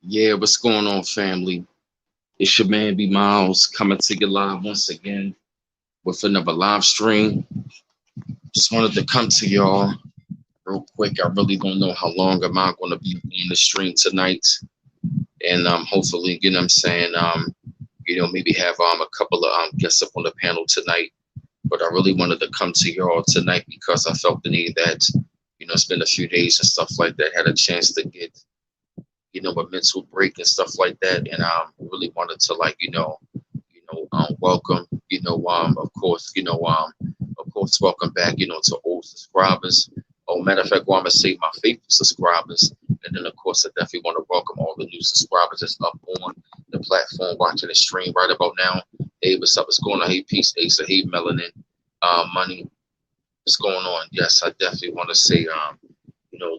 Yeah, what's going on, family? It's your man B Miles coming to you live once again with another live stream. Just wanted to come to y'all real quick. I really don't know how long am I going to be on the stream tonight, and hopefully, you know, what I'm saying, maybe have a couple of guests up on the panel tonight. But I really wanted to come to y'all tonight because I felt the need that it's been a few days and stuff like that. Had a chance to get a mental break and stuff like that, and really wanted to welcome, of course, welcome back, to old subscribers. Oh, matter of fact, well, I'm gonna say my faithful subscribers, and then of course I definitely want to welcome all the new subscribers that's up on the platform watching the stream right about now. Hey, what's up? What's going on? Hey, peace, Asa. Hey, Melanin, money. What's going on? Yes, I definitely want to say,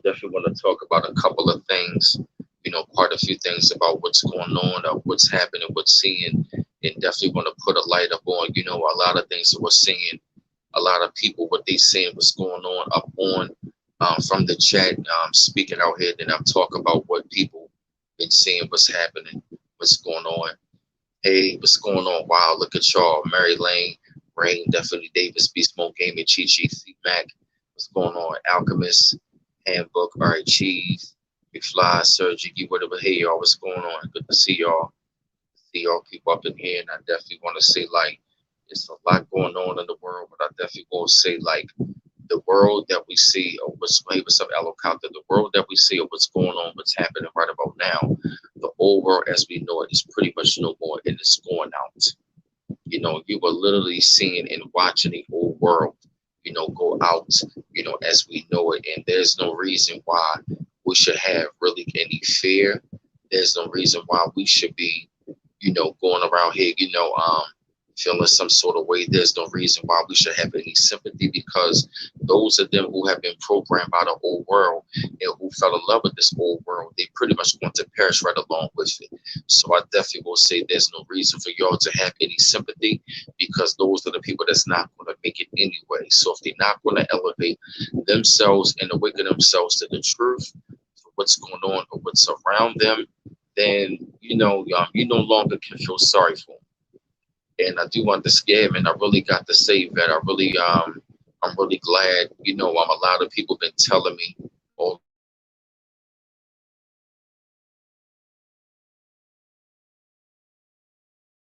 definitely want to talk about a couple of things, quite a few things about what's going on, what's happening, what's seeing, and definitely want to put a light up on, a lot of things that we're seeing, a lot of people, what they seeing, what's going on up on from the chat, speaking out here, then I'm talking about what people been seeing, what's happening, what's going on. Hey, what's going on? Wow, look at y'all. Mary Lane, Rain, definitely Davis, Beast Mode Gaming, Chi Chi, C Mac. What's going on? Alchemist, Handbook, all right, Cheese, Big Fly, Surgery, whatever. Hey, y'all, what's going on? Good to see y'all. See y'all people up in here. And I definitely want to say, like, it's a lot going on in the world, but I definitely want to say, like, the world that we see, or what's up, Alocanta, the world that we see, or what's going on, what's happening right about now, the old world as we know it is pretty much no more, and it's going out. You were literally seeing and watching the whole world, go out, as we know it. And there's no reason why we should have really any fear. There's no reason why we should be, going around here, feeling some sort of way. There's no reason why we should have any sympathy because those of them who have been programmed by the old world and who fell in love with this old world, they pretty much want to perish right along with it. So I definitely will say there's no reason for y'all to have any sympathy because those are the people that's not going to make it anyway. So if they're not going to elevate themselves and awaken themselves to the truth, to what's going on or what's around them, then you no longer can feel sorry for them. And I do want to scare, and I really got to say that I'm really glad, a lot of people been telling me all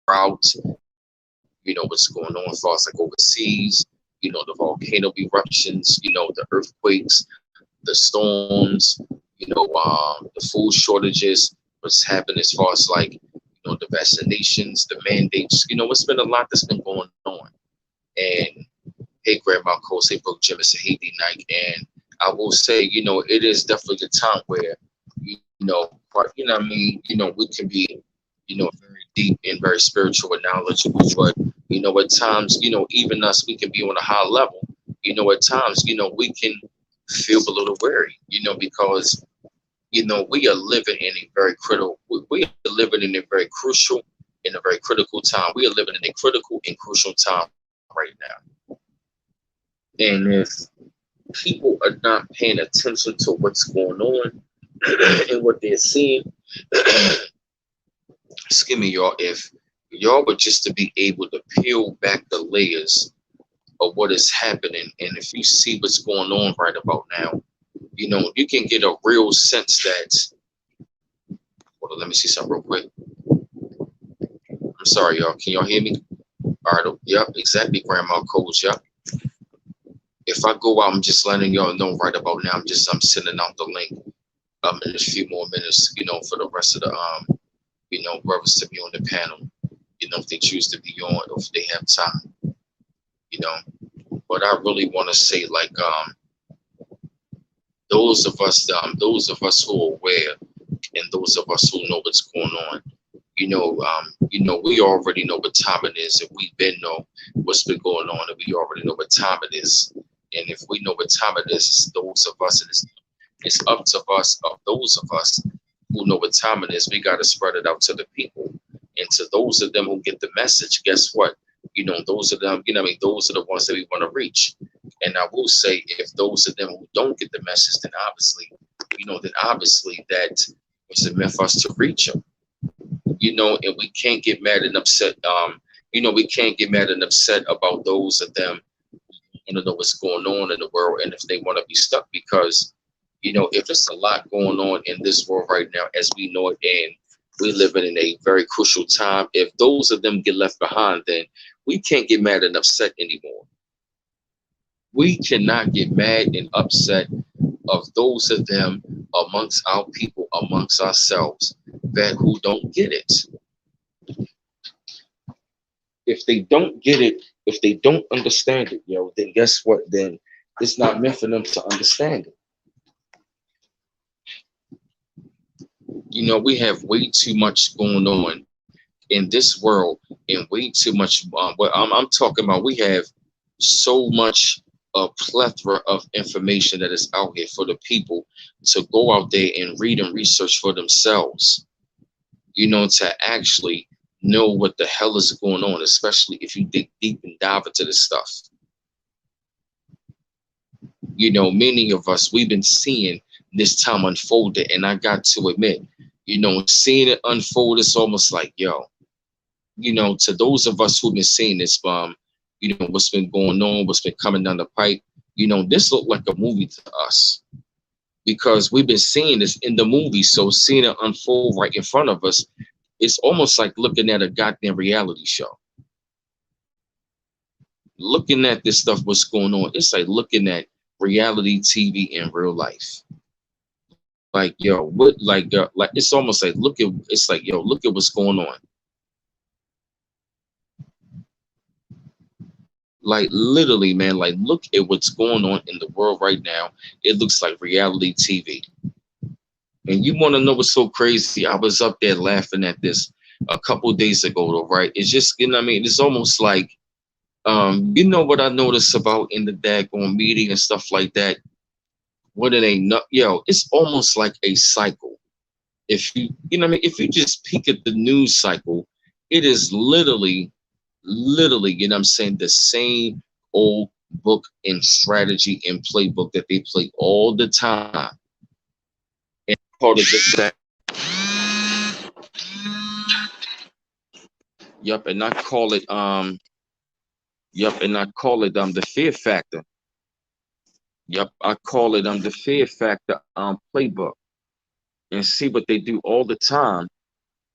out, what's going on as far as like overseas, the volcano eruptions, the earthquakes, the storms, the food shortages, what's happened as far as like, the vaccinations, the mandates, it's been a lot that's been going on. And hey, Grandma Cole, say Brooke Jimis, hey, D Nike. And I will say, it is definitely a time where, what I mean, we can be, very deep and very spiritual and knowledgeable, but, at times, even us, we can be on a high level. At times, we can feel a little weary, because, we are living in a very critical, we are living in a very crucial, in a very critical time. We are living in a critical and crucial time right now. And if people are not paying attention to what's going on and what they're seeing, excuse me, y'all, if y'all were just to be able to peel back the layers of what is happening, and if you see what's going on right about now, you can get a real sense that, hold on, let me see something real quick. I'm sorry, y'all. Can y'all hear me? All right. Yep, exactly, Grandma Codes. Yep. If I go out, I'm just letting y'all know right about now. I'm sending out the link in a few more minutes, for the rest of the brothers to be on the panel, if they choose to be on or if they have time, you know. But I really want to say like those of us who are aware and those of us who know what's going on, we already know what time it is, and we been know what's been going on, and we already know what time it is. And if we know what time it is, it's those of us, and it's up to us, of those of us who know what time it is, we got to spread it out to the people. And to those of them who get the message, guess what? Those of them, I mean, those are the ones that we want to reach. And I will say, if those of them who don't get the message, then obviously that It's meant for us to reach them, and we can't get mad and upset. We can't get mad and upset about those of them want to know what's going on in the world and if they want to be stuck because, if it's a lot going on in this world right now as we know it, and we living in a very crucial time, if those of them get left behind, then we can't get mad and upset anymore. We cannot get mad and upset of those of them amongst our people, amongst ourselves, that who don't get it. If they don't get it, if they don't understand it, then guess what? Then it's not meant for them to understand it. We have way too much going on in this world, and way too much. What I'm talking about, we have so much a plethora of information that is out here for the people to go out there and read and research for themselves. To actually know what the hell is going on, especially if you dig deep and dive into this stuff. Many of us, we've been seeing this time unfolded, and I got to admit, seeing it unfold, it's almost like, to those of us who've been seeing this, what's been going on, what's been coming down the pipe, this looked like a movie to us because we've been seeing this in the movie. So seeing it unfold right in front of us, it's almost like looking at a goddamn reality show. Looking at this stuff, what's going on, it's like looking at reality TV in real life. Like, it's almost like, look at what's going on. Like, literally, man, like, look at what's going on in the world right now. It looks like reality TV. And you want to know what's so crazy? I was up there laughing at this a couple of days ago, though, right? It's just, it's almost like, what I noticed about in the daggone media and stuff like that, what it ain't, it's almost like a cycle. If you, if you just peek at the news cycle, it is literally, the same old book and strategy and playbook that they play all the time. And part of that. Yep, and I call it the fear factor. Yep, I call it the fear factor playbook. And see what they do all the time.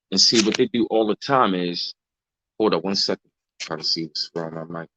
And see what they do all the time is, hold up 1 second. Try to see what's wrong on my mic.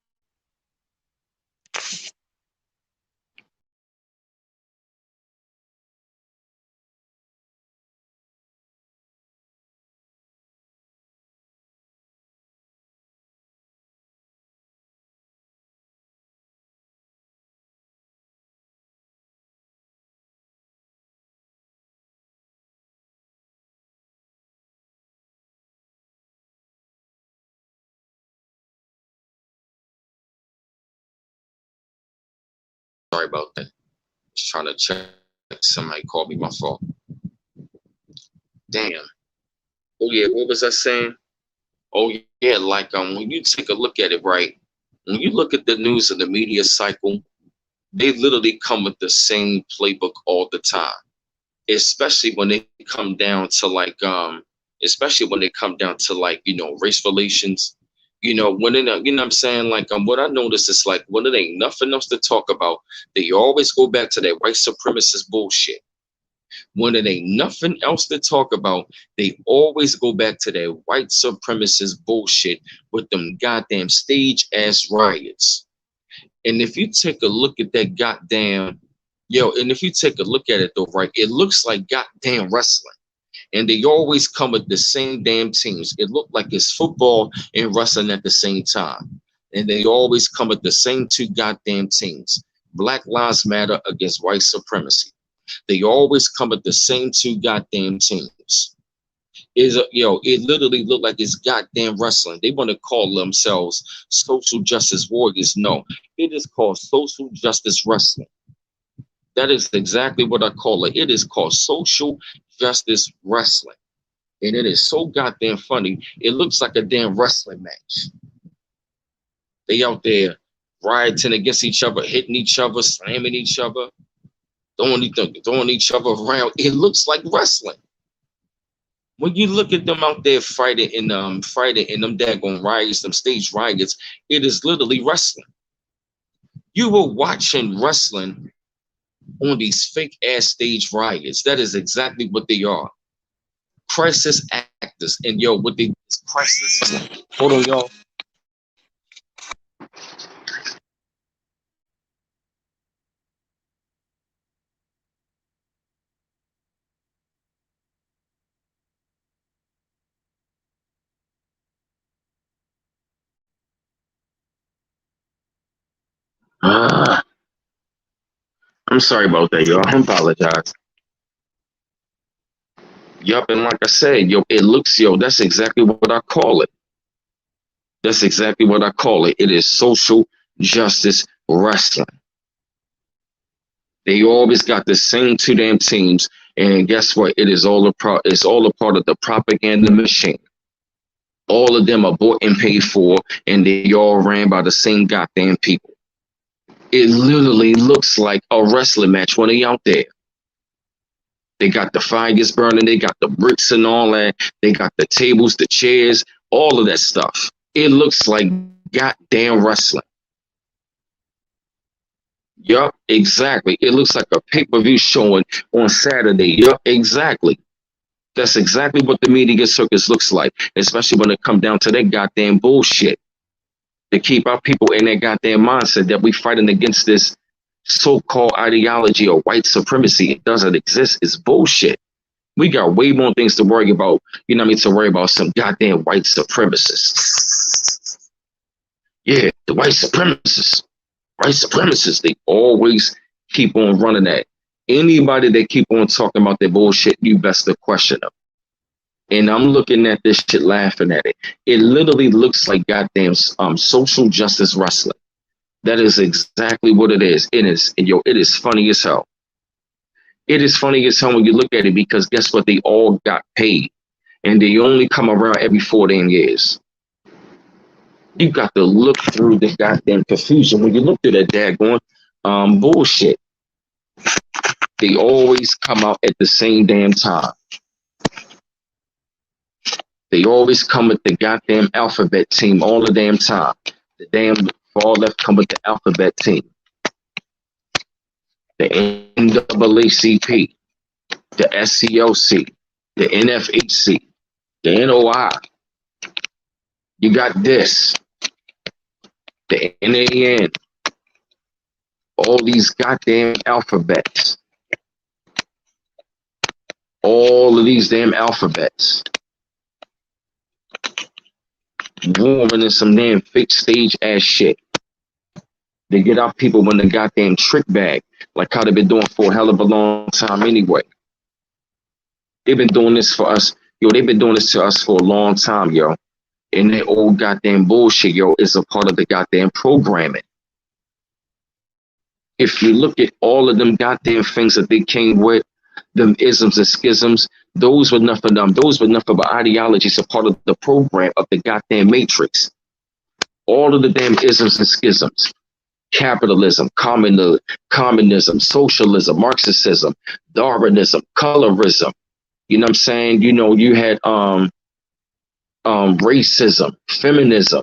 Sorry about that. Just trying to check. Somebody called me, my fault. Damn. Oh yeah, what was I saying? Oh yeah, like when you take a look at it, right? When you look at the news and the media cycle, they literally come with the same playbook all the time. Especially when they come down to like race relations. When it, I'm saying, like, what I noticed is, like, when it ain't nothing else to talk about, they always go back to that white supremacist bullshit. When it ain't nothing else to talk about, they always go back to that white supremacist bullshit with them goddamn stage ass riots. And if you take a look at that goddamn, and if you take a look at it though, right, it looks like goddamn wrestling. And they always come with the same damn teams. It looked like it's football and wrestling at the same time. And they always come with the same two goddamn teams. Black Lives Matter against white supremacy. They always come with the same two goddamn teams. It literally looked like it's goddamn wrestling. They want to call themselves social justice warriors. No, it is called social justice wrestling. That is exactly what I call it. It is called social justice wrestling. And it is so goddamn funny. It looks like a damn wrestling match. They out there rioting against each other, hitting each other, slamming each other, throwing each other around. It looks like wrestling. When you look at them out there fighting in them daggone riots, them stage riots, it is literally wrestling. You were watching wrestling on these fake ass stage riots. That is exactly what they are. Crisis actors. And yo, what they is crisis. Hold on, y'all. Ah, I'm sorry about that, y'all. I apologize. Yup, and like I said, yo, it looks, yo, that's exactly what I call it. That's exactly what I call it. It is social justice wrestling. They always got the same two damn teams, and guess what? It is all it's all a part of the propaganda machine. All of them are bought and paid for, and they all ran by the same goddamn people. It literally looks like a wrestling match when they out there. They got the fires burning, they got the bricks and all that, they got the tables, the chairs, all of that stuff. It looks like goddamn wrestling. Yup, exactly. It looks like a pay-per-view showing on Saturday. Yup, exactly. That's exactly what the media circus looks like, especially when it comes down to that goddamn bullshit. To keep our people in that goddamn mindset that we fighting against this so-called ideology of white supremacy. It doesn't exist. It's bullshit. We got way more things to worry about, you know what I mean, to worry about some goddamn white supremacists. Yeah, the white supremacists. White supremacists, they always keep on running that. Anybody that keep on talking about their bullshit, you best to question them. And I'm looking at this shit, laughing at it. It literally looks like goddamn social justice wrestling. That is exactly what it is. It is, and yo, it is funny as hell. It is funny as hell when you look at it because guess what? They all got paid, and they only come around every 14 years. You got to look through the goddamn confusion when you look through that daggone bullshit. They always come out at the same damn time. They always come with the goddamn alphabet team all the damn time. The damn far left come with the alphabet team. The NAACP, the SCLC, the NFHC, the NOI. You got this, the NAN, all these goddamn alphabets. All of these damn alphabets. Warming in some damn fake stage ass shit. They get our people when the goddamn trick bag, like how they've been doing for a hell of a long time anyway. They've been doing this for us, yo. They've been doing this to us for a long time, yo. And that old goddamn bullshit, yo, is a part of the goddamn programming. If you look at all of them goddamn things that they came with, them isms and schisms, those were nothing. Those were nothing but ideologies, a part of the program of the goddamn matrix. All of the damn isms and schisms, capitalism, communism, socialism, Marxism, Darwinism, colorism. You know what I'm saying? You know, you had racism, feminism.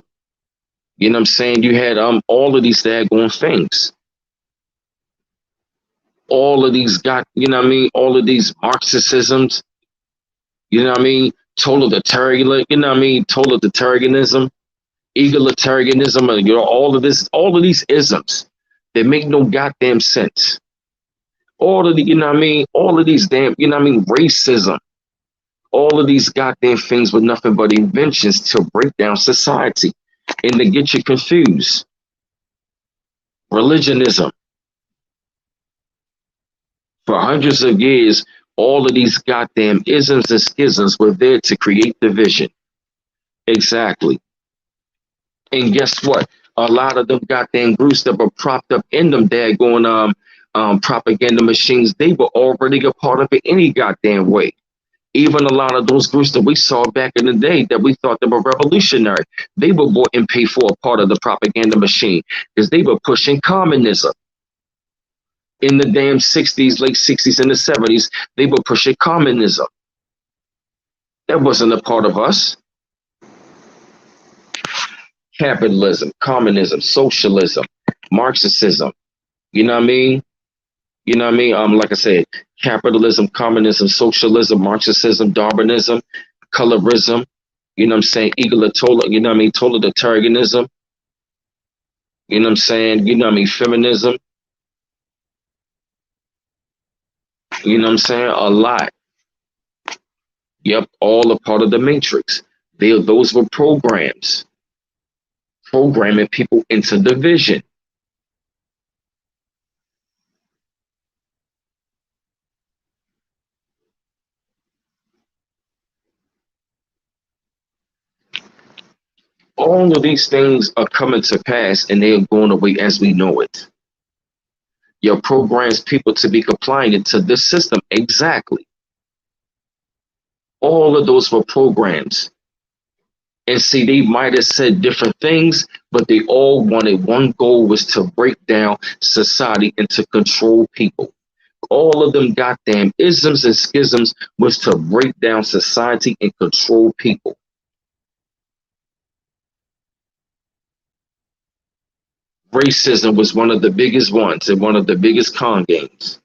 You know what I'm saying? You had all of these daggone things. All of these you know what I mean? All of these Marxisms, you know what I mean? Totalitarian, you know what I mean? Totalitarianism, egalitarianism, you know, all of these isms that make no goddamn sense. All of the, you know what I mean? All of these damn, you know what I mean? Racism. All of these goddamn things were nothing but inventions to break down society and to get you confused. Religionism. For hundreds of years, all of these goddamn isms and schisms were there to create division. Exactly. And guess what? A lot of them goddamn groups that were propped up in them daggone propaganda machines, they were already a part of it any goddamn way. Even a lot of those groups that we saw back in the day that we thought they were revolutionary, they were bought and paid for a part of the propaganda machine because they were pushing communism. In the damn 60s, late 60s and the 70s, they were pushing communism. That wasn't a part of us. Capitalism, communism, socialism, Marxism. You know what I mean? You know what I mean? Like I said, capitalism, communism, socialism, Marxism, Darwinism, colorism. You know what I'm saying? You know what I mean? Totalitarianism. You know what I'm saying? You know what I mean? Feminism. You know what I'm saying? A lot. Yep, all a part of the matrix. Those were programs, programming people into division. All of these things are coming to pass and they are going away as we know it. Your programs people to be compliant to this system. Exactly. All of those were programs. And see, they might have said different things, but they all wanted one goal was to break down society and to control people. All of them goddamn isms and schisms was to break down society and control people. Racism was one of the biggest ones and one of the biggest con games.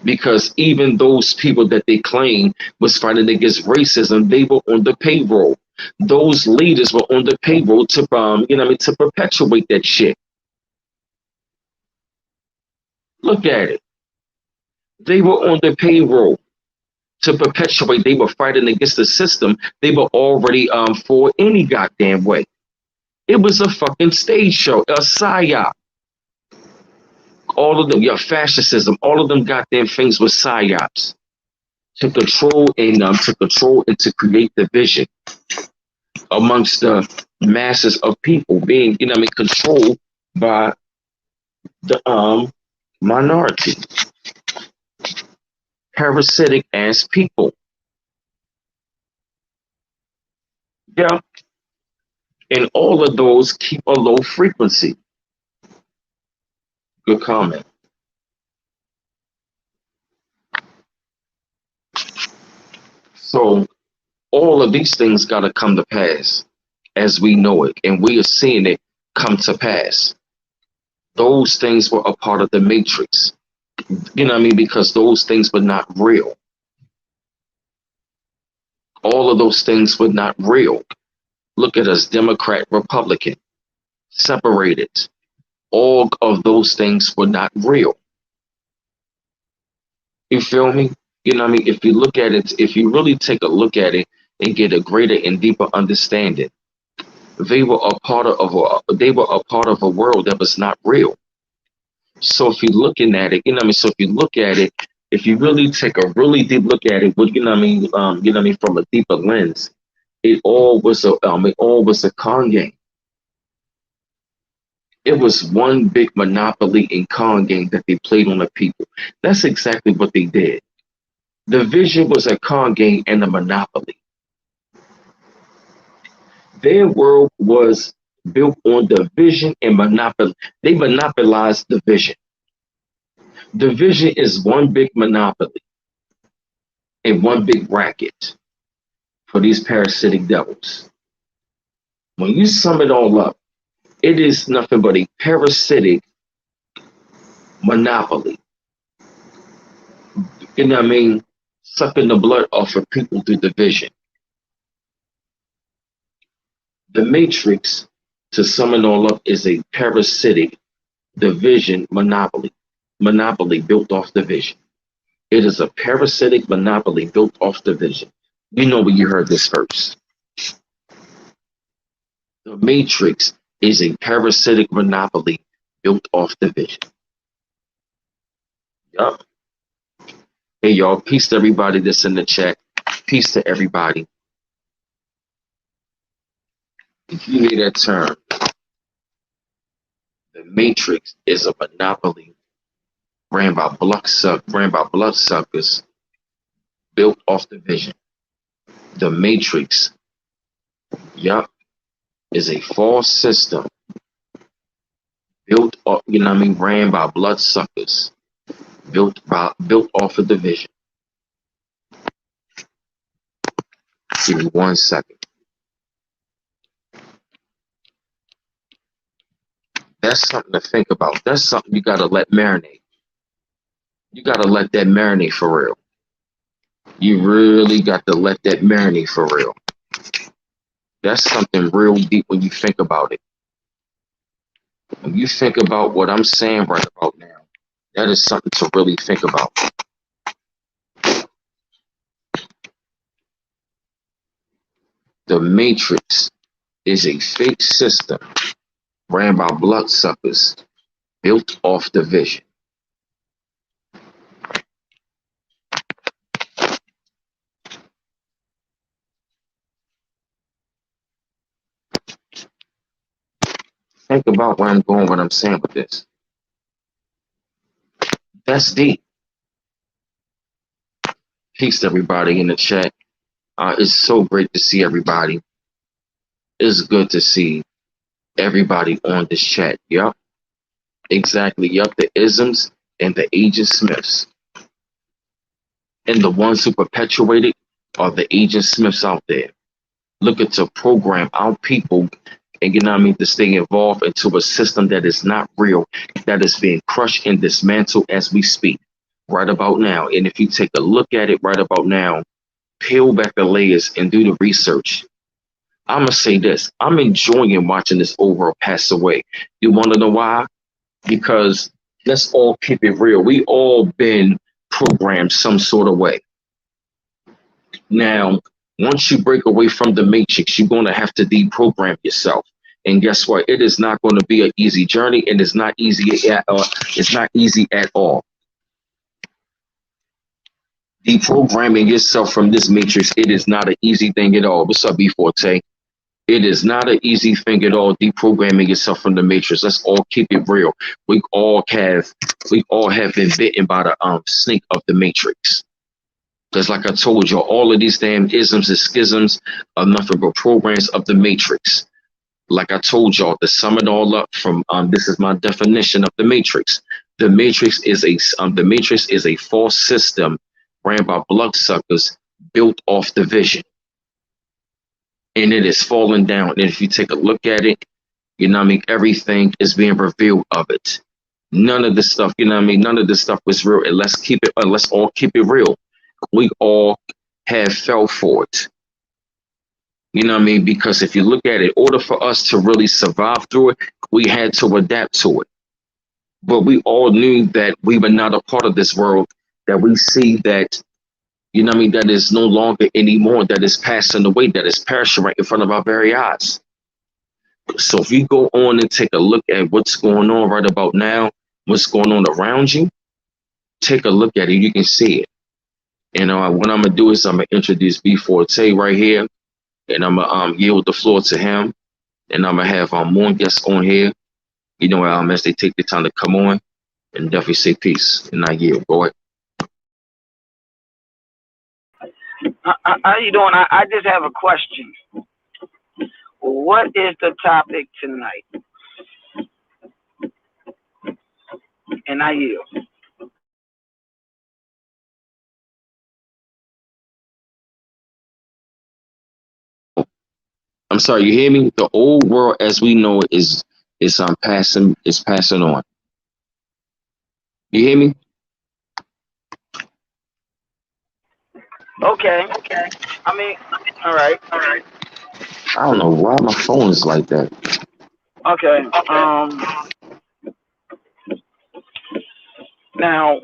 Because even those people that they claim was fighting against racism, they were on the payroll. Those leaders were on the payroll to you know what I mean, to perpetuate that shit. Look at it. They were on the payroll to perpetuate. They were fighting against the system. They were already for any goddamn way. It was a fucking stage show, a psyop. All of them, your fascism, all of them goddamn things were psyops to control and to create division amongst the masses of people being, you know, what I mean, controlled by the minority, parasitic ass people. Yeah, and all of those keep a low frequency. Good comment. So all of these things got to come to pass as we know it, and we are seeing it come to pass. Those things were a part of the matrix. You know what I mean? Because those things were not real. All of those things were not real. Look at us, Democrat, Republican, separated. All of those things were not real. You feel me? You know what I mean? If you look at it, if you really take a look at it and get a greater and deeper understanding, they were a part of a world that was not real. So if you're looking at it, you know what I mean? So if you look at it, if you really take a really deep look at it, you know what I mean, you know what I mean, from a deeper lens, it all was a con game. It was one big monopoly and con game that they played on the people. That's exactly what they did. The vision was a con game and a monopoly. Their world was built on division and monopoly. They monopolized the vision. The vision is one big monopoly and one big racket for these parasitic devils. When you sum it all up, it is nothing but a parasitic monopoly. You know what I mean? Sucking the blood off of people through division. The matrix, to sum it all up, is a parasitic division monopoly. Monopoly built off division. It is a parasitic monopoly built off division. You know where you heard this first. The matrix is a parasitic monopoly built off division. Yup. Hey y'all, peace to everybody that's in the chat. Peace to everybody. If you hear that term, the matrix is a monopoly ran by bloodsuckers built off division. The matrix, yup, is a false system built off, you know what I mean, ran by bloodsuckers, built off of division. Give me 1 second. That's something to think about. That's something you gotta let marinate. You gotta let that marinate for real. You really got to let that marinate for real. That's something real deep when you think about it. When you think about what I'm saying right about now, that is something to really think about. The Matrix is a fake system ran by bloodsuckers built off division. Think about where I'm going, what I'm saying with this. That's deep. Peace to everybody in the chat. It's so great to see everybody. It's good to see everybody on this chat. Yup. Exactly. Yup. The isms and the Agent Smiths. And the ones who perpetuate it are the Agent Smiths out there. Looking to program our people and, you know what I mean, to stay involved into a system that is not real, that is being crushed and dismantled as we speak right about now. And if you take a look at it right about now, peel back the layers and do the research. I'm going to say this. I'm enjoying watching this old world pass away. You want to know why? Because let's all keep it real. We all been programmed some sort of way. Now, once you break away from the matrix, you're going to have to deprogram yourself. And guess what? It is not going to be an easy journey, and it's not easy at it's not easy at all. Deprogramming yourself from this matrix, it is not an easy thing at all. What's up, B4T? It is not an easy thing at all, deprogramming yourself from the matrix. Let's all keep it real. We all have been bitten by the snake of the matrix. Because like I told you, all of these damn isms and schisms are nothing but programs of the matrix. Like I told y'all, to sum it all up from this is my definition of the matrix. The matrix is a false system ran by bloodsuckers built off division. And it is falling down. And if you take a look at it, you know what I mean, everything is being revealed of it. None of this stuff, you know what I mean, none of this stuff was real. And let's all keep it real. We all have fell for it. You know what I mean? Because if you look at it, in order for us to really survive through it, we had to adapt to it. But we all knew that we were not a part of this world, that we see that, you know what I mean, that is no longer anymore, that is passing away, that is perishing right in front of our very eyes. So if you go on and take a look at what's going on right about now, what's going on around you, take a look at it, you can see it. And what I'm going to do is I'm going to introduce B4T right here, and I'm going to yield the floor to him, and I'm going to have more guests on here, you know, as they take the time to come on, and definitely say peace, and I yield. Go ahead. How you doing? I just have a question. What is the topic tonight? And I yield. I'm sorry, you hear me? The old world as we know it is passing on. You hear me? Okay. I mean, all right. I don't know why my phone is like that. Okay. Now,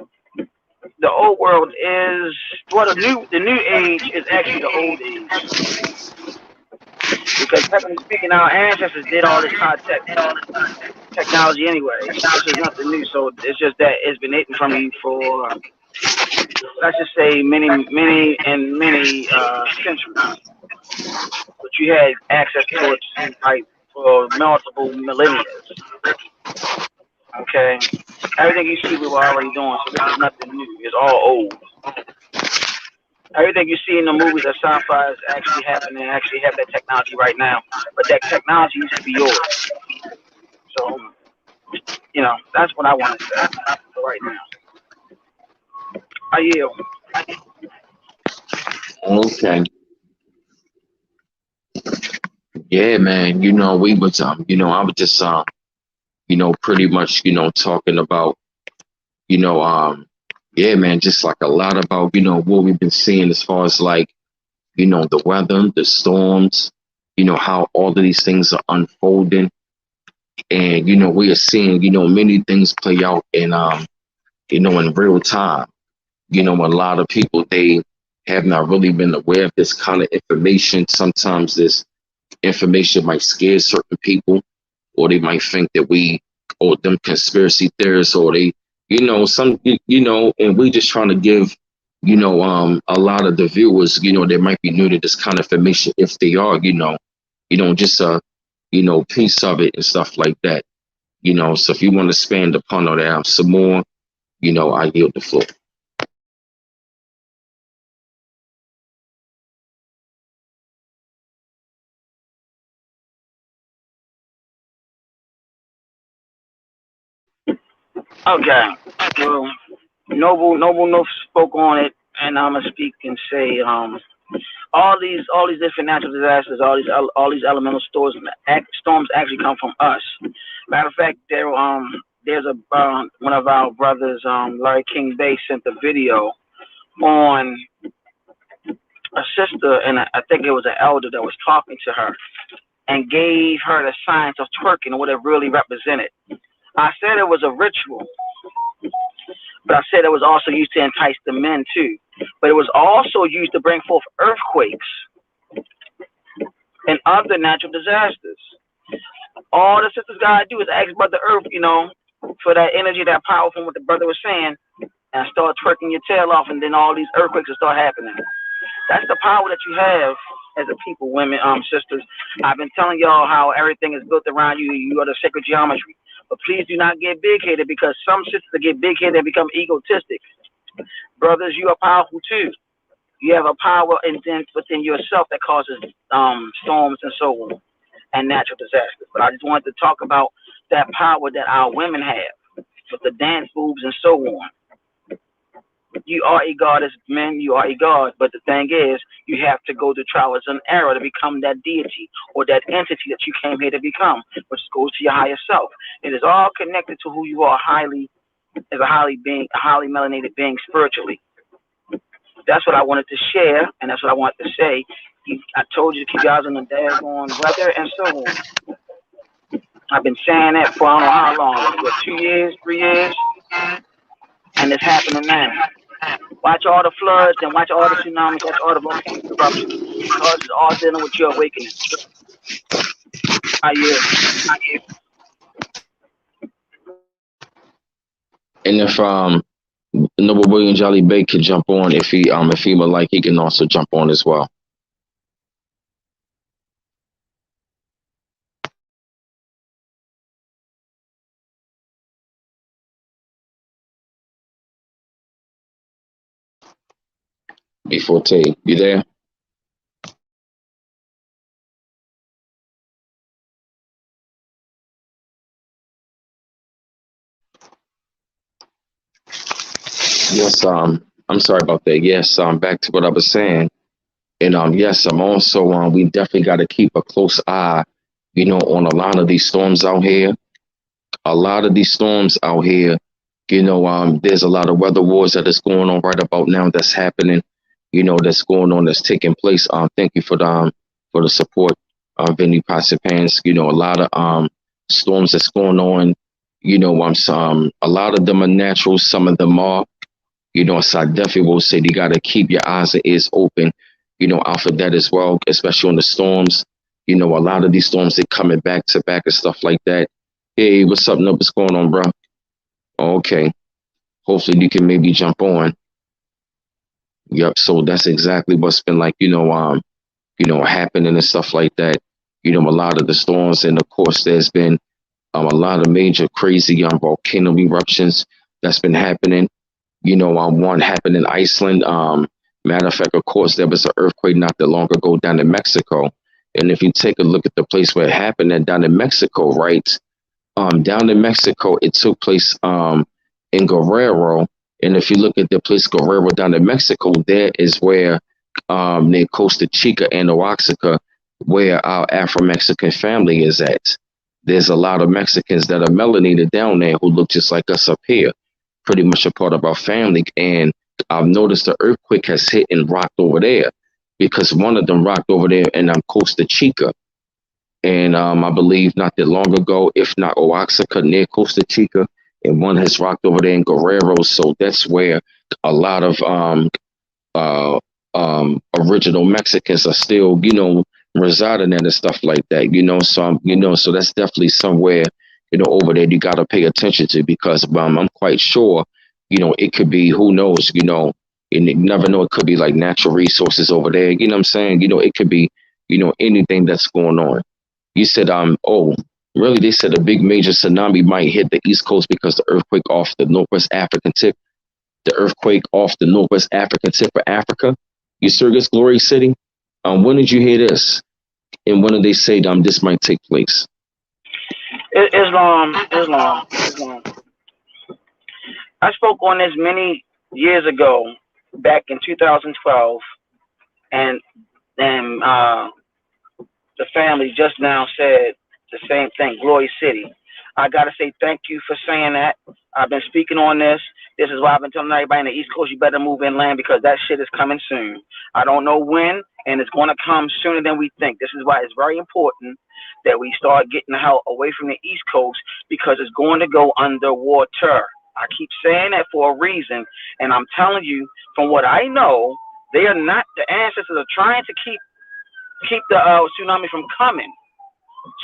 the old world is the new age is actually the old age. Because technically speaking, our ancestors did all this technology anyway. This is nothing new. So it's just that it's been hidden from you for, let's just say, many centuries. But you had access to it like for multiple millennia. Okay, everything you see we were already doing. So this is nothing new. It's all old. Everything you see in the movies or sci-fi is actually happening. Actually have that technology right now, but that technology used to be yours. So, you know, that's what I want to say for right now. I yield. Okay. Yeah, man. We was I was just pretty much talking about you know yeah, man, just like a lot about what we've been seeing as far as like the weather, the storms, how all of these things are unfolding, and we are seeing many things play out in real time. A lot of people, they have not really been aware of this kind of information. Sometimes this information might scare certain people, or they might think that we or them conspiracy theorists, or they some and we just trying to give a lot of the viewers that might be new to this kind of information, if they are just a piece of it and stuff like that. So if you want to expand upon all that some more, I yield the floor. Okay. Well, Noble no spoke on it, and I'ma speak and say all these different natural disasters, all these elemental storms actually come from us. Matter of fact, there's a one of our brothers, Larry King Bay, sent a video on a sister, and I think it was an elder that was talking to her and gave her the science of twerking and what it really represented. I said it was a ritual, but I said it was also used to entice the men too. But it was also used to bring forth earthquakes and other natural disasters. All the sisters gotta do is ask Brother Earth, for that energy, that power from what the brother was saying, and start twerking your tail off, and then all these earthquakes will start happening. That's the power that you have as a people, women, sisters. I've been telling y'all how everything is built around you. You are the sacred geometry. But please do not get big headed, because some sisters get big headed and become egotistic. Brothers, you are powerful too. You have a power within yourself that causes storms and so on, and natural disasters. But I just wanted to talk about that power that our women have with the dance moves and so on. You are a god as men, you are a god, but the thing is, you have to go through trials and error to become that deity or that entity that you came here to become, which goes to your higher self. It is all connected to who you are as a highly melanated being spiritually. That's what I wanted to share, and that's what I wanted to say. I told you to keep you guys on the daggone weather and so on. I've been saying that for I don't know how long, what, 2 years, 3 years, and it's happening now. Watch all the floods and watch all the tsunamis, watch all the volcanic eruptions, because it's all dealing with your awakening. I hear. And if Noble William Jolly Bay could jump on, if he would like, he can also jump on as well. Before Tay, you there? Yes, I'm sorry about that. Yes, back to what I was saying. And yes, I'm also we definitely got to keep a close eye, on a lot of these storms out here. A lot of these storms out here, there's a lot of weather wars that is going on right about now that's happening, that's going on, that's taking place. Thank you for the support, Vinny Pasipans. A lot of storms that's going on. A lot of them are natural, some of them are. So I definitely will say you got to keep your eyes and ears open, out for that as well, especially on the storms. A lot of these storms, they coming back to back and stuff like that. Hey, what's up? What's going on, bro? Okay. Hopefully you can maybe jump on. Yep. So that's exactly what's been like, happening and stuff like that. A lot of the storms, and of course, there's been a lot of major crazy volcano eruptions that's been happening. One happened in Iceland. Matter of fact, of course, there was an earthquake not that long ago down in Mexico. And if you take a look at the place where it happened, and down in Mexico, right? Down in Mexico, it took place in Guerrero. And if you look at the place Guerrero down in Mexico, there is where near Costa Chica and Oaxaca, where our Afro-Mexican family is at. There's a lot of Mexicans that are melanated down there who look just like us up here, pretty much a part of our family. And I've noticed the earthquake has hit and rocked over there because one of them rocked over there in Costa Chica. And I believe not that long ago, if not Oaxaca near Costa Chica, and one has rocked over there in Guerrero. So that's where a lot of uh, original Mexicans are still, residing at and stuff like that, So so that's definitely somewhere, over there you got to pay attention to because I'm quite sure, it could be who knows, and you never know. It could be like natural resources over there. You know what I'm saying? It could be, anything that's going on. You said, oh, really? They said a big major tsunami might hit the East Coast because the earthquake off the Northwest African tip, of Africa. You serious, Glory City? When did you hear this? And when did they say this might take place? Islam. I spoke on this many years ago, back in 2012, and the family just now said the same thing, Glory City. I got to say thank you for saying that. I've been speaking on this. This is why I've been telling everybody in the East Coast, you better move inland because that shit is coming soon. I don't know when, and it's going to come sooner than we think. This is why it's very important that we start getting the hell away from the East Coast because it's going to go underwater. I keep saying that for a reason, and I'm telling you, from what I know, they are not, the ancestors are trying to keep the tsunami from coming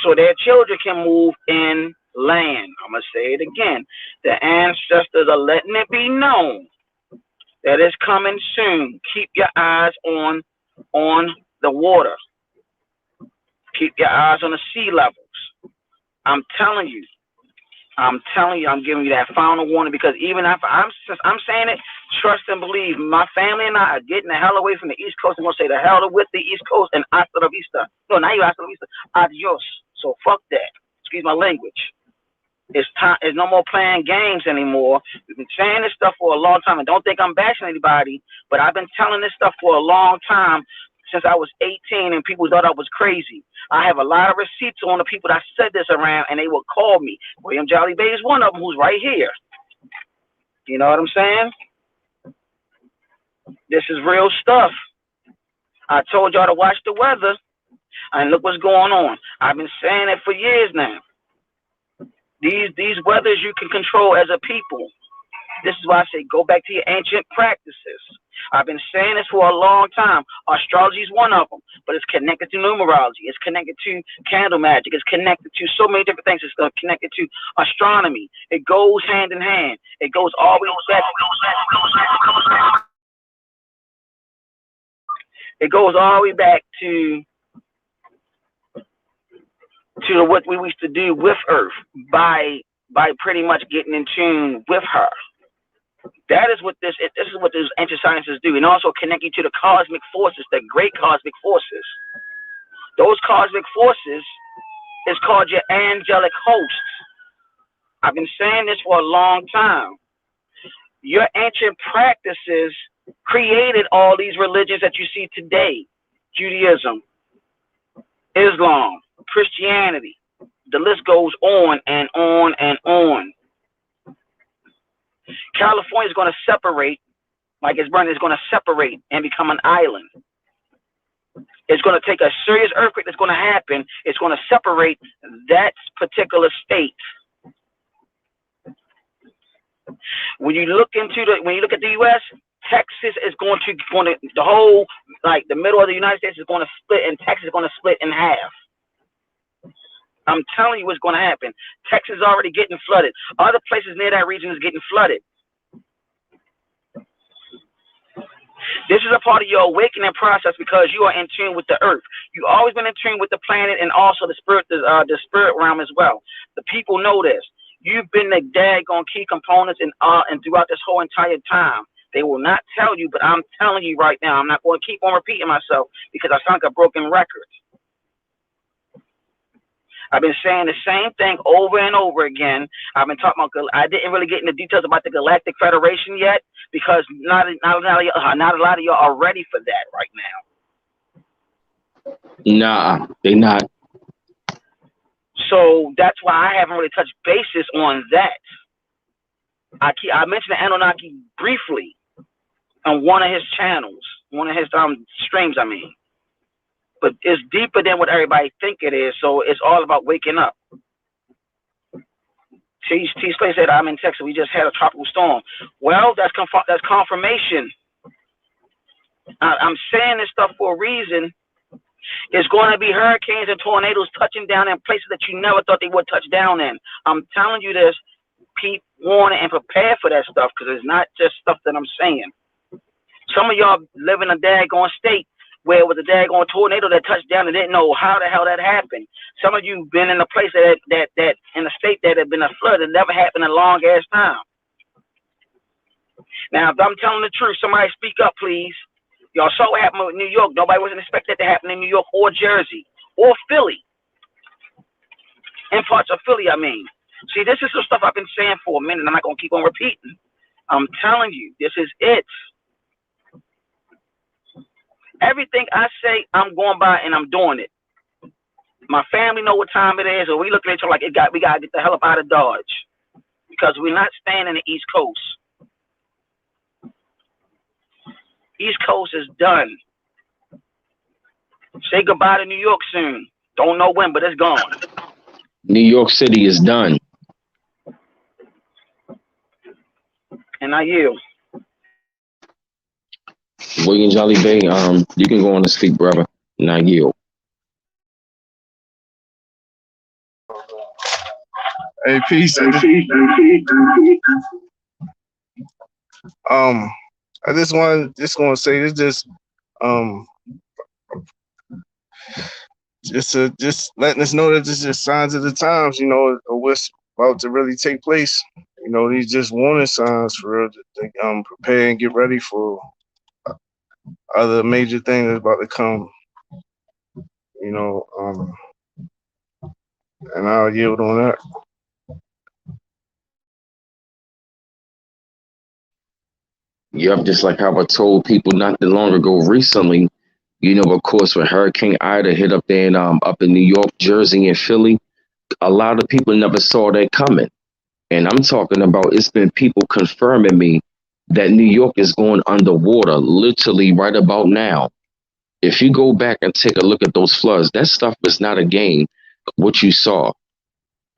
so their children can move inland. I'm going to say it again. The ancestors are letting it be known that it's coming soon. Keep your eyes on the water. Keep your eyes on the sea levels. I'm telling you, I'm giving you that final warning because even after since I'm saying it, trust and believe. My family and I are getting the hell away from the East Coast. I'm gonna say the hell with the East Coast and hasta la vista. No, not you hasta la vista. Adios. So fuck that. Excuse my language. It's time. It's no more playing games anymore. We've been saying this stuff for a long time, and don't think I'm bashing anybody, but I've been telling this stuff for a long time since I was 18, and people thought I was crazy. I have a lot of receipts on the people that said this around, and they would call me. William Jolly Bay is one of them who's right here. You know what I'm saying? This is real stuff. I told y'all to watch the weather, and look what's going on. I've been saying it for years now. These weathers you can control as a people. This is why I say go back to your ancient practices. I've been saying this for a long time. Astrology is one of them, but it's connected to numerology. It's connected to candle magic. It's connected to so many different things. It's connected to astronomy. It goes hand in hand. It goes all the way back. It goes all the way back to what we used to do with Earth by pretty much getting in tune with her. That is what this is what those ancient sciences do, and also connect you to the cosmic forces, the great cosmic forces. Those cosmic forces is called your angelic hosts. I've been saying this for a long time. Your ancient practices created all these religions that you see today: Judaism, Islam, Christianity. The list goes on and on and on. California is going to separate, like it's burning, it's going to separate and become an island. It's going to take a serious earthquake that's going to happen. It's going to separate that particular state. When you look at the U.S., Texas is going to the whole, like the middle of the United States is going to split, and Texas is going to split in half. I'm telling you what's going to happen. Texas is already getting flooded. Other places near that region is getting flooded. This is a part of your awakening process because you are in tune with the earth. You've always been in tune with the planet and also the spirit realm as well. The people know this. You've been the daggone key components and throughout this whole entire time. They will not tell you, but I'm telling you right now. I'm not going to keep on repeating myself because I sound like a broken record. I've been saying the same thing over and over again. I've been talking about. I didn't really get into details about the Galactic Federation yet because not a lot of y'all are ready for that right now. Nah, They not. So that's why I haven't really touched basis on that. I mentioned the Anunnaki briefly on one of his channels, one of his streams. I mean, but it's deeper than what everybody think it is. So it's all about waking up. T-Space said, I'm in Texas. We just had a tropical storm. Well, that's confirmation. I'm saying this stuff for a reason. It's going to be hurricanes and tornadoes touching down in places that you never thought they would touch down in. I'm telling you this. Keep warning and prepare for that stuff, because it's not just stuff that I'm saying. Some of y'all live in a daggone state where it was a daggone tornado that touched down and didn't know how the hell that happened. Some of you been in a place that in a state that had been a flood that never happened in a long ass time. Now, if I'm telling the truth, somebody speak up, please. Y'all saw what happened with New York. Nobody wasn't expecting that to happen in New York or Jersey or Philly. In parts of Philly, I mean. See, this is some stuff I've been saying for a minute. I'm not going to keep on repeating. I'm telling you, this is it. Everything I say, I'm going by and I'm doing it. My family know what time it is, and we look at each other like we got to get the hell up out of Dodge, because we're not staying in the East Coast. East Coast is done. Say goodbye to New York soon. Don't know when, but it's gone. New York City is done. And I yield. William Jolly Bay, you can go on to speak, brother. And I yield. Hey, peace. I just want to say this, just letting us know that this is just signs of the times, you know, of what's about to really take place. You know, these just warning signs for real to prepare and get ready for other major things that's about to come. You know, and I'll yield on that. Yep, just like how I told people not that long ago recently, you know, of course, when Hurricane Ida hit up there in, up in New York, Jersey, and Philly, a lot of people never saw that coming. And I'm talking about, it's been people confirming me that New York is going underwater literally right about now. If you go back and take a look at those floods, that stuff was not a game, what you saw.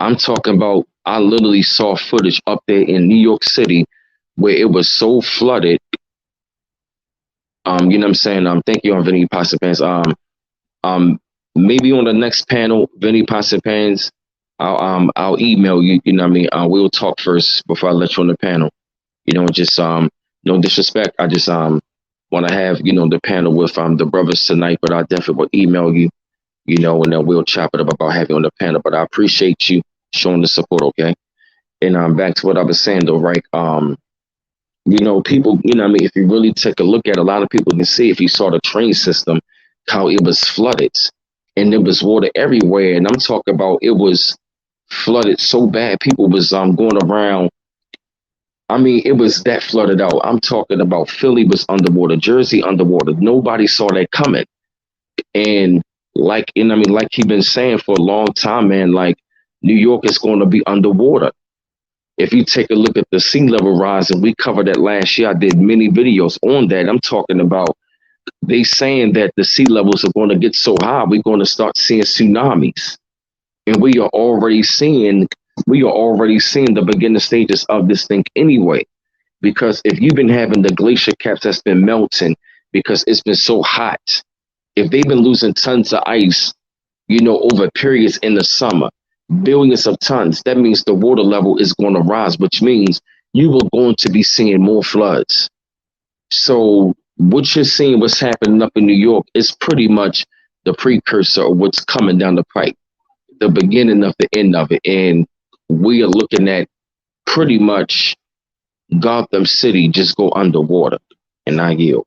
I'm talking about, I literally saw footage up there in New York City where it was so flooded. You know what I'm saying? Thank you on Vinny Pasapans. Maybe on the next panel, Vinny Pasapans, I'll email you, you know what I mean? We'll talk first before I let you on the panel. You know, just no disrespect. I just want to have, you know, the panel with the brothers tonight, but I definitely will email you, you know, and then we'll chop it up about having you on the panel. But I appreciate you showing the support, okay? And back to what I was saying though, right? You know, people, you know what I mean, if you really take a look at, a lot of people can see, if you saw the train system, how it was flooded and there was water everywhere. And I'm talking about, it was flooded so bad, people was going around. I mean, it was that flooded out. I'm talking about Philly was underwater, Jersey underwater. Nobody saw that coming. And like, and I mean, like he's been saying for a long time, man, like New York is going to be underwater. If you take a look at the sea level rise, and we covered that last year, I did many videos on that. I'm talking about, they saying that the sea levels are going to get so high, we're going to start seeing tsunamis. And we are already seeing the beginning stages of this thing anyway. Because if you've been having the glacier caps that's been melting because it's been so hot, if they've been losing tons of ice, you know, over periods in the summer, billions of tons, that means the water level is going to rise, which means you are going to be seeing more floods. So what you're seeing, what's happening up in New York, is pretty much the precursor of what's coming down the pipe, the beginning of the end of it. And we are looking at pretty much Gotham City just go underwater. And I yield.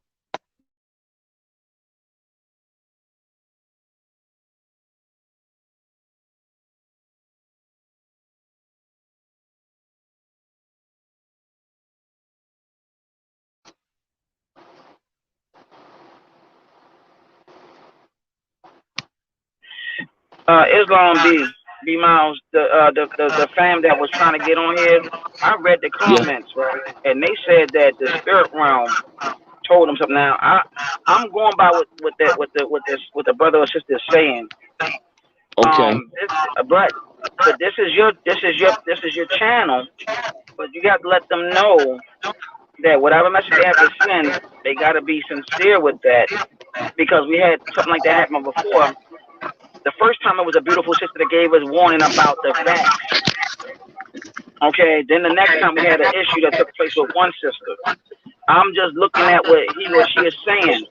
Islam B Miles, the fam that was trying to get on here. I read the Yeah. comments, right, and they said that the spirit realm told them something. Now I'm going by what the brother or sister is saying. Okay. This, but this is your channel. But you got to let them know that whatever message they have to send, they got to be sincere with that, because we had something like that happen before. The first time it was a beautiful sister that gave us warning about the facts. Okay, then the next time we had an issue that took place with one sister. I'm just looking at what he or she is saying.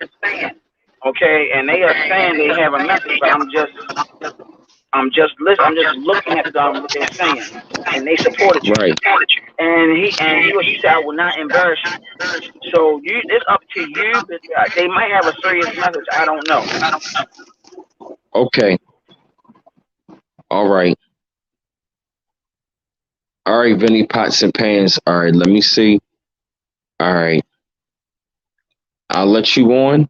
Okay, and they are saying they have a message, but I'm just looking at what they're saying, and they supported you. Right. And he or she said, I will not embarrass you. So it's up to you, but they might have a serious message. I don't know. Okay. All right. All right, Vinny Pots and Pans. All right, let me see. All right. I'll let you on,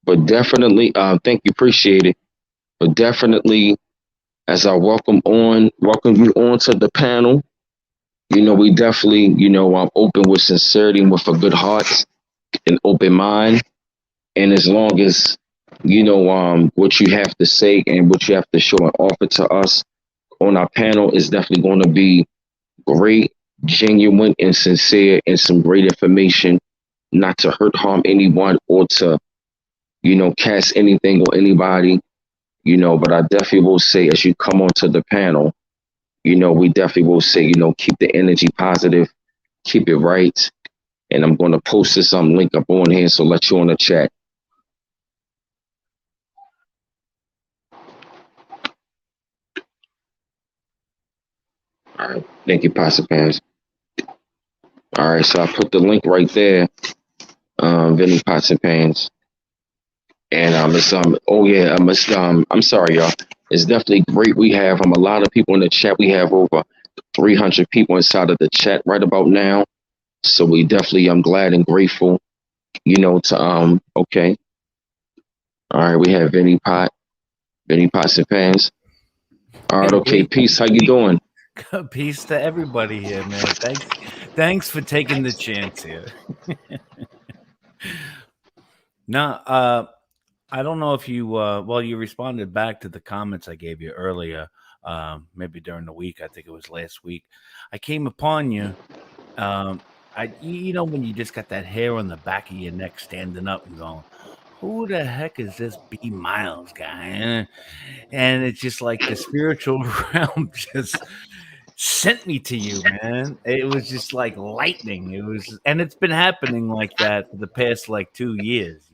but definitely, thank you, appreciate it. But definitely, as I welcome you on to the panel. We definitely, I'm open with sincerity and with a good heart and open mind. And as long as, what you have to say and what you have to show and offer to us on our panel is definitely going to be great, genuine, and sincere, and some great information, not to hurt, harm anyone or to, cast anything on anybody, but I definitely will say as you come onto the panel, we definitely will say, keep the energy positive, keep it right. And I'm going to post this link up on here, so let you on the chat. All right. Thank you, Pastor Pans. All right. So I put the link right there, Vinny Pots and Pans. And it's oh yeah, I'm sorry, y'all. It's definitely great. We have a lot of people in the chat. We have over 300 people inside of the chat right about now. So we definitely, I'm glad and grateful, to okay. All right, we have Vinny Pots and Pans. All right, okay, peace. How you doing? Peace to everybody here, man. Thanks for taking the chance here. No, I don't know if you you responded back to the comments I gave you earlier, maybe during the week. I think it was last week. I came upon you. When you just got that hair on the back of your neck standing up and going, who the heck is this B Miles guy? And it's just like the spiritual realm just sent me to you, man. It was just like lightning. And it's been happening like that for the past like 2 years,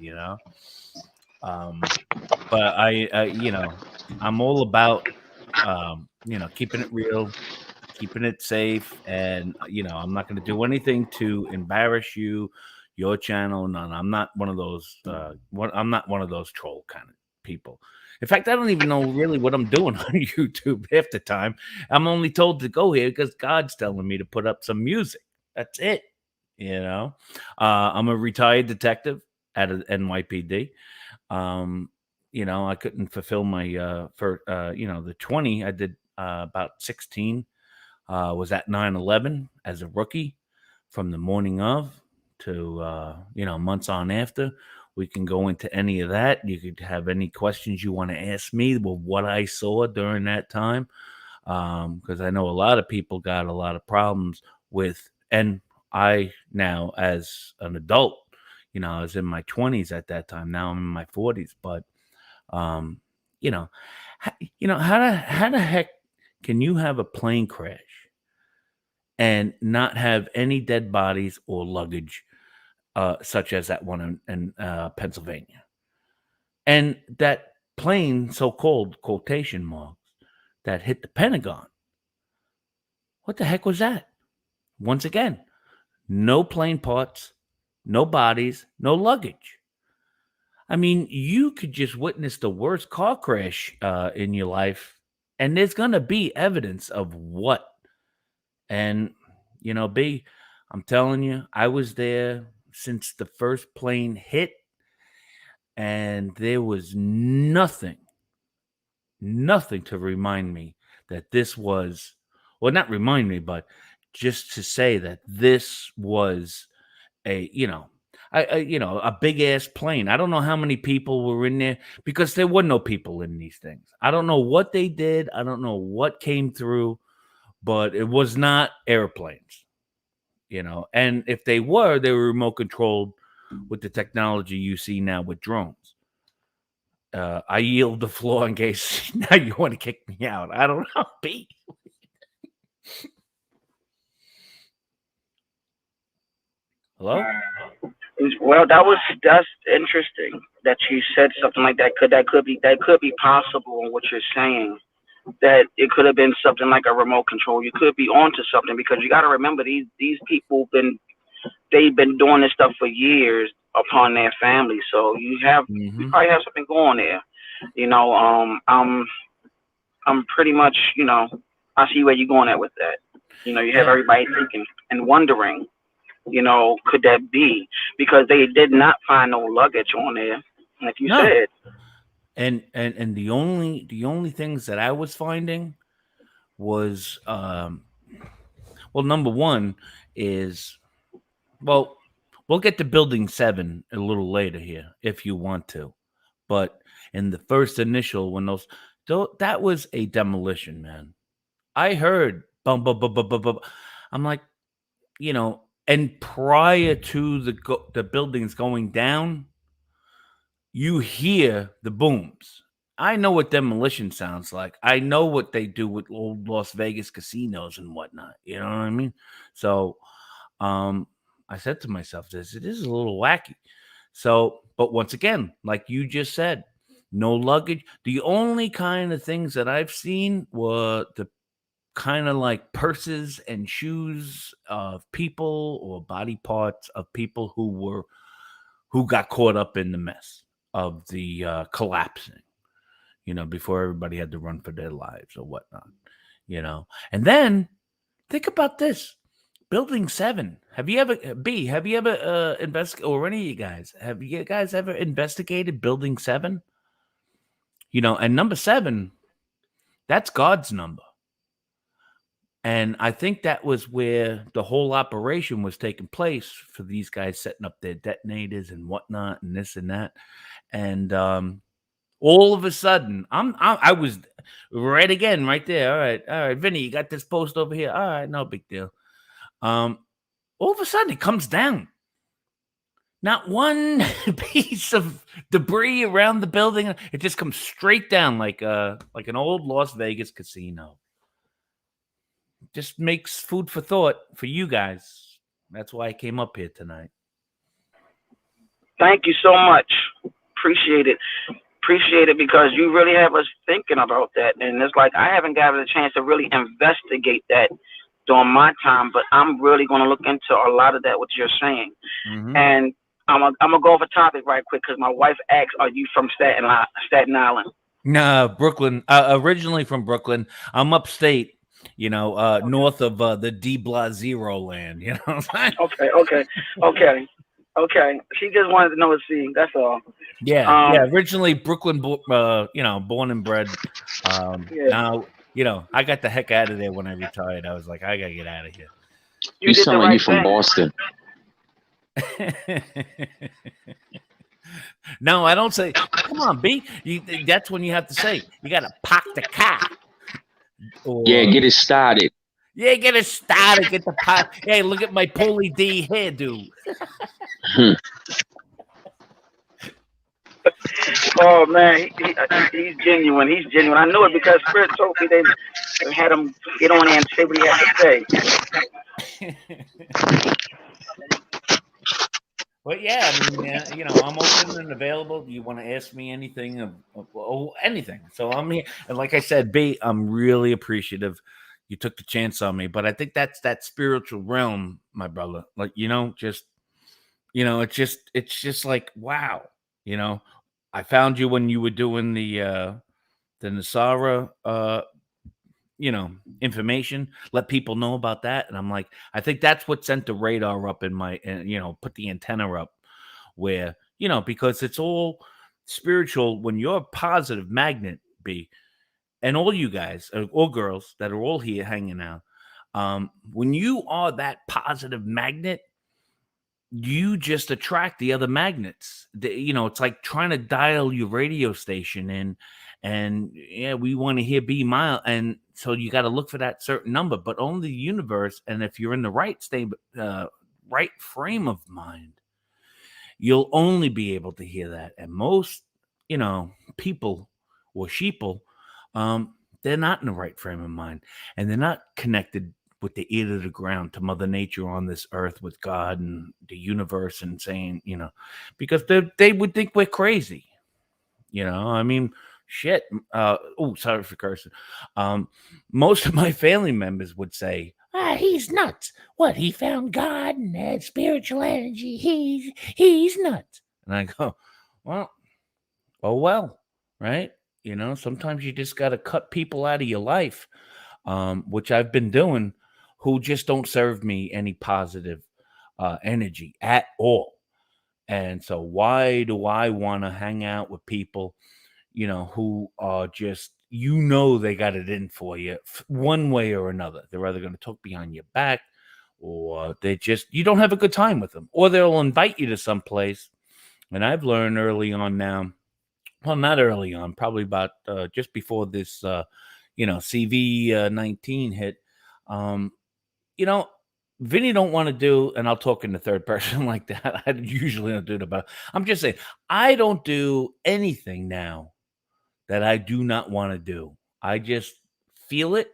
But I'm all about, keeping it real, keeping it safe, and I'm not going to do anything to embarrass you, your channel. None. I'm not one of those. I'm not one of those troll kind of people. In fact, I don't even know really what I'm doing on YouTube half the time. I'm only told to go here because God's telling me to put up some music. That's it. I'm a retired detective at an NYPD. I couldn't fulfill my the 20. I did about 16. Was at 9/11 as a rookie from the morning of to months on after. We can go into any of that. You could have any questions you want to ask me with what I saw during that time, because I know a lot of people got a lot of problems with, and I now as an adult, I was in my 20s at that time. Now I'm in my 40s, but um, how the heck can you have a plane crash and not have any dead bodies or luggage, such as that one in Pennsylvania? And that plane, so-called quotation marks, that hit the Pentagon. What the heck was that? Once again, no plane parts, no bodies, no luggage. I mean, you could just witness the worst car crash in your life, and there's going to be evidence of what. And, B, I'm telling you, I was there since the first plane hit, and there was nothing nothing to remind me that this was, well, not remind me, but just to say that this was a, a big ass plane. I don't know how many people were in there because there were no people in these things. I don't know what they did. I don't know what came through, but it was not airplanes, and if they were remote controlled with the technology you see now with drones. I yield the floor in case now you want to kick me out. I don't know, B. Hello? Well, that's interesting that you said something like that. That could be possible in what you're saying. That it could have been something like a remote control. You could be onto something because you got to remember these people they've been doing this stuff for years upon their family. So you probably have something going there. I'm pretty much, I see where you're going at with that. You have everybody thinking and wondering, could that be? Because they did not find no luggage on there, like you said. And the only things that I was finding was, number one is, we'll get to Building 7 a little later here if you want to, but in the first initial, when that was a demolition, man. I heard bum bum bum bum bum bum. I'm like, and prior to the buildings going down, you hear the booms. I know what demolition sounds like. I know what they do with old Las Vegas casinos and whatnot. You know what I mean? So, I said to myself, it is a little wacky. So, but once again, like you just said, no luggage. The only kind of things that I've seen were the kind of like purses and shoes of people or body parts of people who got caught up in the mess of the collapsing, before everybody had to run for their lives or whatnot, And then think about this. Building 7. Have you ever investigated, or any of you guys, have you guys ever investigated Building 7? And number 7, that's God's number. And I think that was where the whole operation was taking place for these guys setting up their detonators and whatnot and this and that. And all of a sudden, I was right again right there. All right, Vinny, you got this post over here. All right, no big deal. All of a sudden, it comes down. Not one piece of debris around the building. It just comes straight down like an old Las Vegas casino. Just makes food for thought for you guys. That's why I came up here tonight. Thank you so much. Appreciate it because you really have us thinking about that. And it's like I haven't gotten a chance to really investigate that during my time, but I'm really going to look into a lot of that, what you're saying. Mm-hmm. And I'm going to go off a topic right quick because my wife asked, are you from Staten Island? No, Brooklyn. Originally from Brooklyn. I'm upstate. North of the de Blasio land, Okay. She just wanted to know what see. That's all. Yeah. Originally Brooklyn, born and bred. Now, I got the heck out of there when I retired. I was like, I gotta get out of here. You sound like you from Boston. No, I don't say. Come on, B. That's when you have to say. You gotta park the car. Get it started. Yeah, get it started. Get the pot. Hey, look at my Paulie D hairdo. Oh man, he's genuine. He's genuine. I knew it because Spirit told me they had him get on there and say what he had to say. Well, yeah, I mean, I'm open and available. You want to ask me anything, anything. So I'm here. And like I said, B, I'm really appreciative. You took the chance on me, but I think that's that spiritual realm, my brother. Like, it's just like, wow. I found you when you were doing the Nasara, information, let people know about that. And I'm like, I think that's what sent the radar up in my, put the antenna up where, because it's all spiritual. When you're a positive magnet, B, and all you guys or girls that are all here hanging out, when you are that positive magnet, you just attract the other magnets. It's like trying to dial your radio station in, and yeah, we want to hear B mile, and so you got to look for that certain number, but only the universe. And if you're in the right right frame of mind, you'll only be able to hear that. And most, people or sheeple, they're not in the right frame of mind, and they're not connected with the ear to the ground to Mother Nature on this earth, with God and the universe, and saying, because they would think we're crazy. I mean, shit. Oh, sorry for cursing. Most of my family members would say, he's nuts. What, he found God and had spiritual energy? He's nuts. And I go, well, right? Sometimes you just got to cut people out of your life, which I've been doing, who just don't serve me any positive energy at all. And so why do I want to hang out with people, who are just, they got it in for you one way or another? They're either going to talk behind your back, or you don't have a good time with them, or they'll invite you to some place. And I've learned early on now, well, not early on, probably about just before this, CV-19 hit, Vinny don't want to do, and I'll talk in the third person like that. I usually don't do it, but I'm just saying, I don't do anything now that I do not want to do. I just feel it,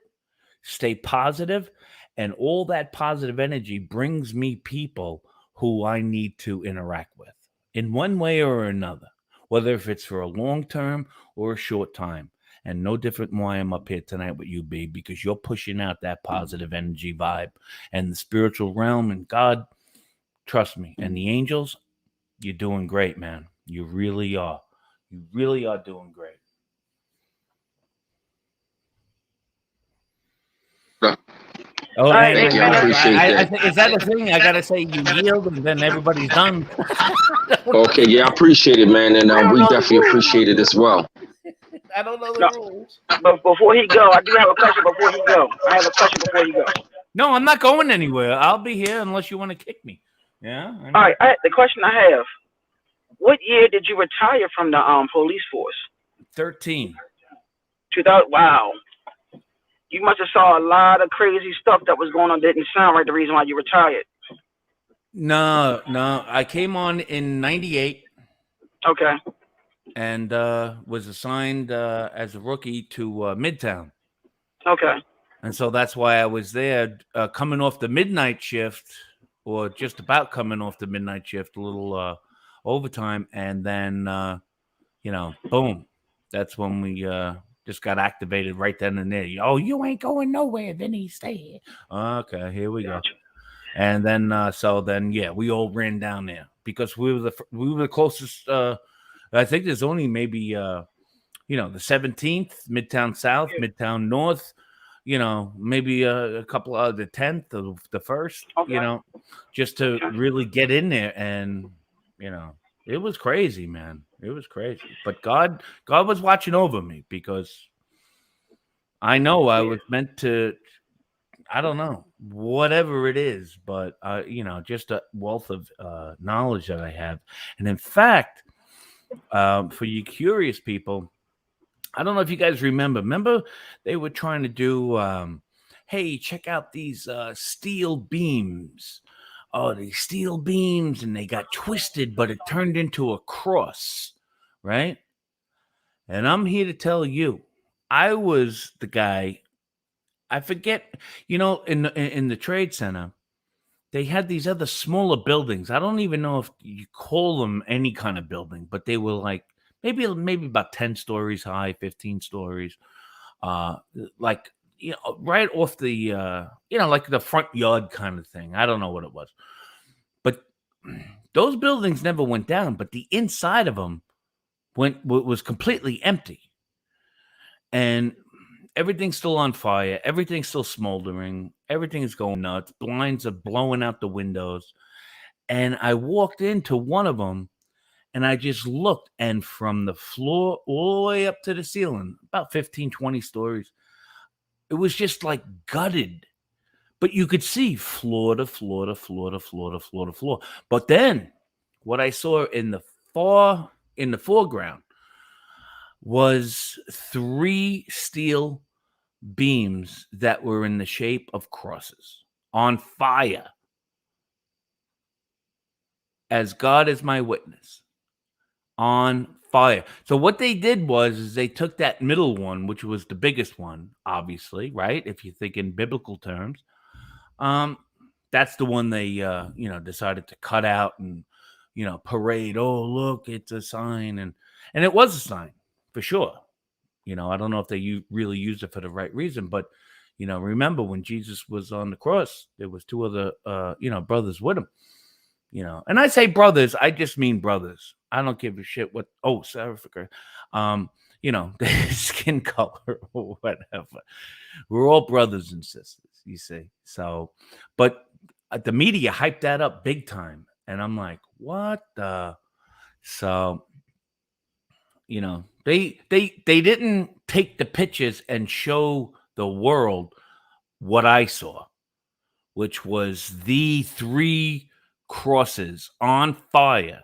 stay positive, and all that positive energy brings me people who I need to interact with in one way or another, whether if it's for a long term or a short time. And no different than why I'm up here tonight with you, B, because you're pushing out that positive energy vibe, and the spiritual realm and God, trust me, and the angels, you're doing great, man. You really are. You really are doing great. Oh, Thank you. I appreciate that. Is that a thing? I gotta say, you yield, and then everybody's done. Okay, yeah, I appreciate it, man, and we definitely appreciate it as well. I don't know the rules. But before he go, I do have a question before he go. No, I'm not going anywhere. I'll be here unless you want to kick me. Yeah. All right. The question I have: what year did you retire from the police force? 13. 2000. Wow. You must have saw a lot of crazy stuff that was going on. Didn't sound right. The reason why you retired. No. I came on in 98. Okay. And was assigned as a rookie to Midtown. Okay. And so that's why I was there, coming off the midnight shift, or just about coming off the midnight shift, a little overtime, and then boom, that's when we just got activated right then and there. Oh, you ain't going nowhere, Vinny, stay here. Okay, here we go. And then we all ran down there because we were the closest. I think there's only maybe, the 17th, Midtown South, Midtown North, maybe a couple of the 10th of the 1st, okay. Just to really get in there. And, it was crazy, man. It was crazy. But God was watching over me, because I know I was meant to, I don't know, whatever it is, but, just a wealth of knowledge that I have. And in fact, for you curious people, I don't know if you guys remember they were trying to do, hey, check out these steel beams. Oh, these steel beams, and they got twisted, but it turned into a cross, right? And I'm here to tell you, I was the guy, I forget, in the Trade Center, they had these other smaller buildings. I don't even know if you call them any kind of building, but they were like maybe about 10 stories high, 15 stories. Right off the, like the front yard kind of thing. I don't know what it was. But those buildings never went down, but the inside of them was completely empty. And everything's still on fire. Everything's still smoldering. Everything is going nuts. Blinds are blowing out the windows. And I walked into one of them, And I just looked, and from the floor all the way up to the ceiling, about 15, 20 stories, it was just like gutted. But you could see floor to floor to floor to floor to floor to floor. But then what I saw in the foreground was 3 steel beams that were in the shape of crosses on fire. As God is my witness, on fire. So what they did was they took that middle one, which was the biggest one, obviously, right? If you think in biblical terms, that's the one they decided to cut out and parade. Oh, look, it's a sign, and it was a sign for sure. I don't know if they really used it for the right reason, but remember when Jesus was on the cross, there was 2 other brothers with him. And I say brothers, I just mean brothers. I don't give a shit what. Oh, South Africa, their skin color or whatever. We're all brothers and sisters, you see. So, but the media hyped that up big time, and I'm like, what the? So, they didn't take the pictures and show the world what I saw, which was the 3 crosses on fire.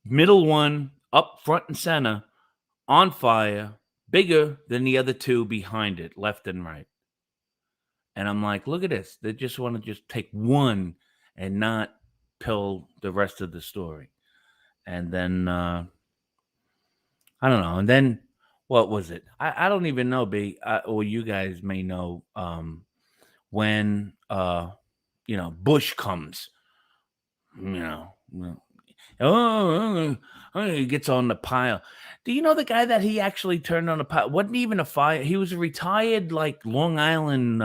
Middle one up front and center on fire, bigger than the other 2 behind it, left and right. And I'm like, look at this. They just want to just take one and not tell the rest of the story. And then, I don't know. And then, what was it? I don't even know, B. Or you guys may know when, Bush comes, he gets on the pile. Do you know the guy that he actually turned on the pile? Wasn't even a fire. He was a retired, like, Long Island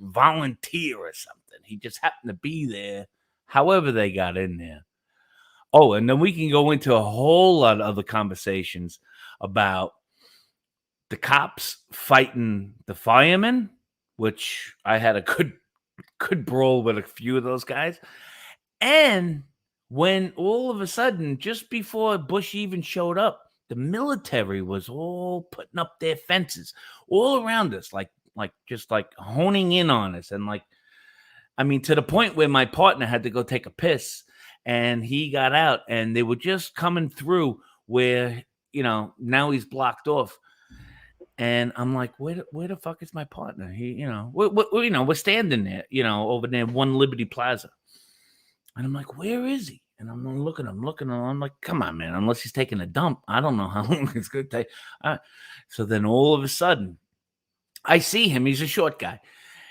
volunteer or something. He just happened to be there, however they got in there. Oh, and then we can go into a whole lot of other conversations about the cops fighting the firemen, which I had a good brawl with a few of those guys. And when all of a sudden, just before Bush even showed up, the military was all putting up their fences all around us, like honing in on us. And to the point where my partner had to go take a piss, and he got out, and they were just coming through where, now he's blocked off. And I'm like, where the fuck is my partner? He, we're standing there, over there, One Liberty Plaza. And I'm like, where is he? And I'm looking, I'm like, come on, man, unless he's taking a dump. I don't know how long it's going to take. So then all of a sudden, I see him. He's a short guy.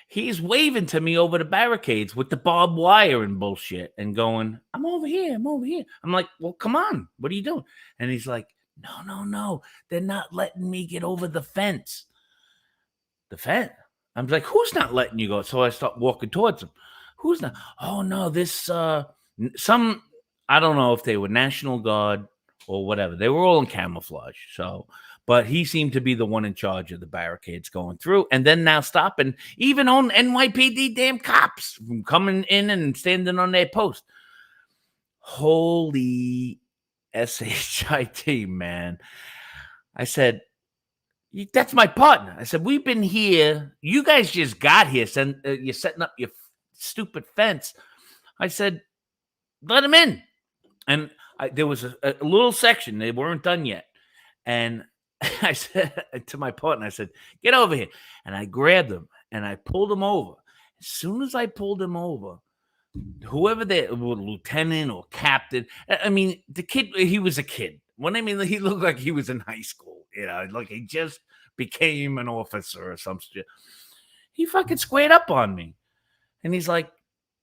He's waving to me over the barricades with the barbed wire and bullshit and going, I'm over here. I'm like, well, come on. What are you doing? And he's like, no. They're not letting me get over the fence. The fence? I'm like, who's not letting you go? So I start walking towards him. Who's not? Oh, no, this, I don't know if they were National Guard or whatever. They were all in camouflage. So, but he seemed to be the one in charge of the barricades going through, and then now stopping even on NYPD damn cops from coming in and standing on their post. Holy SHIT, man. I said, that's my partner. I said, we've been here. You guys just got here. You're setting up your stupid fence. I said, let him in. And there was a little section. They weren't done yet. And I said to my partner, I said, get over here. And I grabbed him and I pulled him over. As soon as I pulled him over, whoever lieutenant or captain, the kid, he was a kid. When he looked like he was in high school, like he just became an officer or some shit. He fucking squared up on me. And he's like,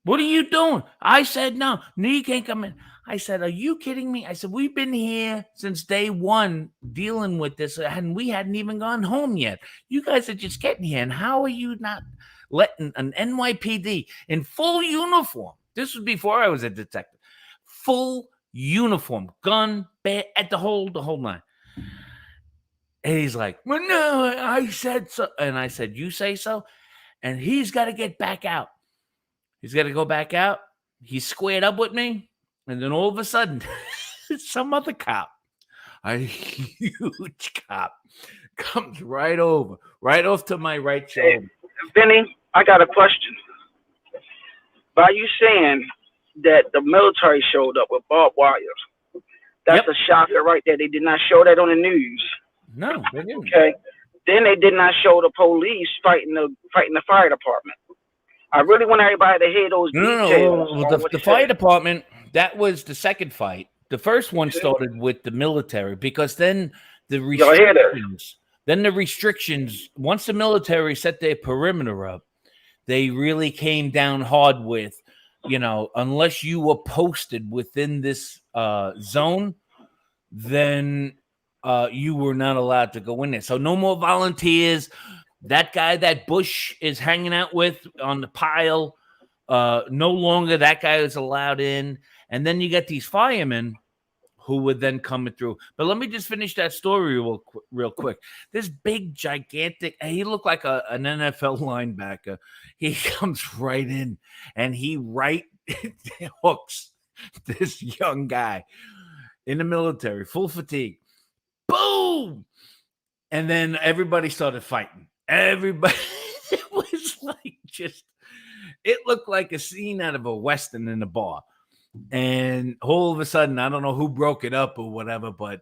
what are you doing? I said, no, you can't come in. I said, are you kidding me? I said, we've been here since day one dealing with this, and we hadn't even gone home yet. You guys are just getting here. And how are you not letting an NYPD in full uniform? This was before I was a detective. Full uniform, gun, bat, at the whole nine. And he's like, well, no, I said so. And I said, you say so? And he's got to get back out. He's got to go back out. He squared up with me. And then all of a sudden, some other cop, a huge cop, comes right off to my right shoulder. Vinny, I got a question. By you saying that the military showed up with barbed wire, that's Yep. a shocker right there. They did not show that on the news. No, they didn't. Okay. Then they did not show the police fighting the fire department. I really want everybody to hear those No. details. Well, the fire department, that was the second fight. The first one started with the military because then the Y'all hear that? restrictions, once the military set their perimeter up, they really came down hard with, unless you were posted within this zone, then you were not allowed to go in there. So no more volunteers. That guy that Bush is hanging out with on the pile, no longer that guy is allowed in. And then you get these firemen who would then coming through. But let me just finish that story real quick. This big, gigantic, he looked like an NFL linebacker. He comes right in and he hooks this young guy in the military, full fatigue. Boom! And then everybody started fighting. Everybody, it was like it looked like a scene out of a Western in a bar. And all of a sudden, I don't know who broke it up or whatever, but,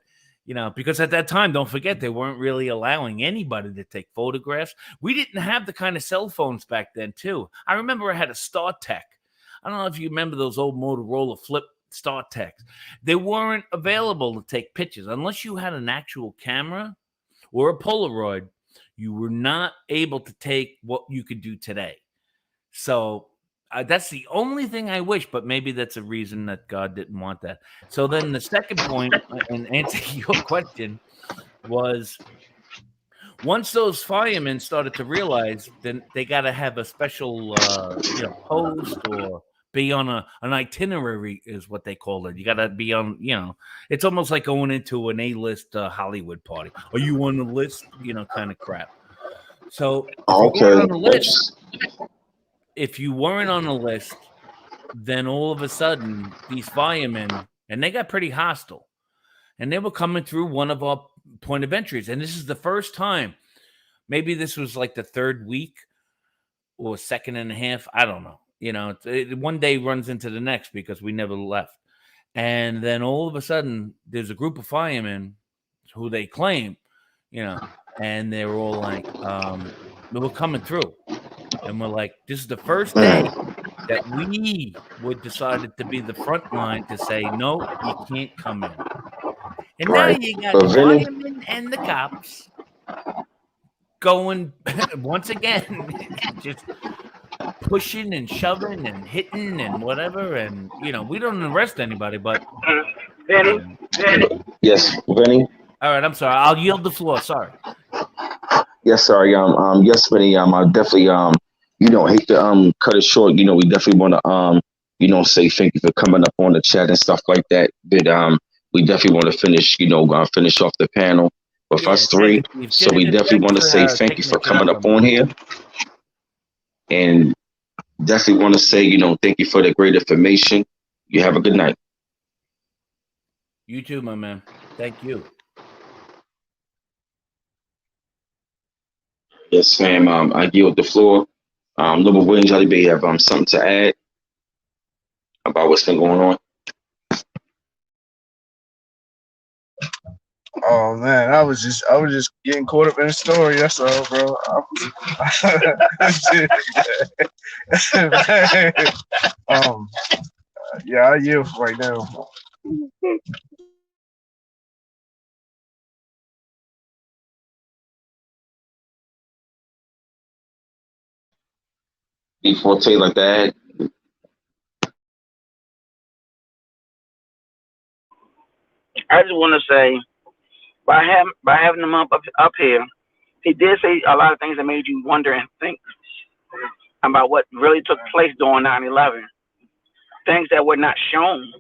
because at that time, don't forget, they weren't really allowing anybody to take photographs. We didn't have the kind of cell phones back then, too. I remember I had a StarTech. I don't know if you remember those old Motorola flip StarTechs. They weren't available to take pictures unless you had an actual camera or a Polaroid. You were not able to take what you could do today. So that's the only thing I wish, but maybe that's a reason that God didn't want that. So then the second point, and answering your question, was once those firemen started to realize then they got to have a special post or be on an itinerary is what they call it. You got to be on, it's almost like going into an A-list Hollywood party. Are you on the list? Kind of crap. So if you weren't on the list, then all of a sudden these firemen, and they got pretty hostile, and they were coming through one of our point of entries. And this is the first time, maybe this was like the third week or second and a half. I don't know. One day runs into the next because we never left. And then all of a sudden there's a group of firemen who they claim, and they were all like, they were coming through. And we're like, this is the first day that we would decided to be the front line to say, no, you can't come in. And now you got the firemen and the cops going once again, just pushing and shoving and hitting and whatever. And, we don't arrest anybody, but. Vinny? Yes, Vinny? All right, I'm sorry. I'll yield the floor. Sorry. Yes, sorry. Yes, Vinny. I definitely hate to cut it short. We definitely want to say thank you for coming up on the chat and stuff like that. But we definitely want to finish, finish off the panel with us three. So we definitely want to say thank you for coming up on here, and definitely want to say thank you for the great information. You have a good night. You too, my man. Thank you. Yes, ma'am. I yield the floor. Little William Jelly Bay have something to add about what's been going on. Oh man, I was just getting caught up in the story. That's all, bro. Yeah, I yield right now. Before Taylor to add. I just want to say, by having him up here, he did say a lot of things that made you wonder and think about what really took place during 9/11. Things that were not shown.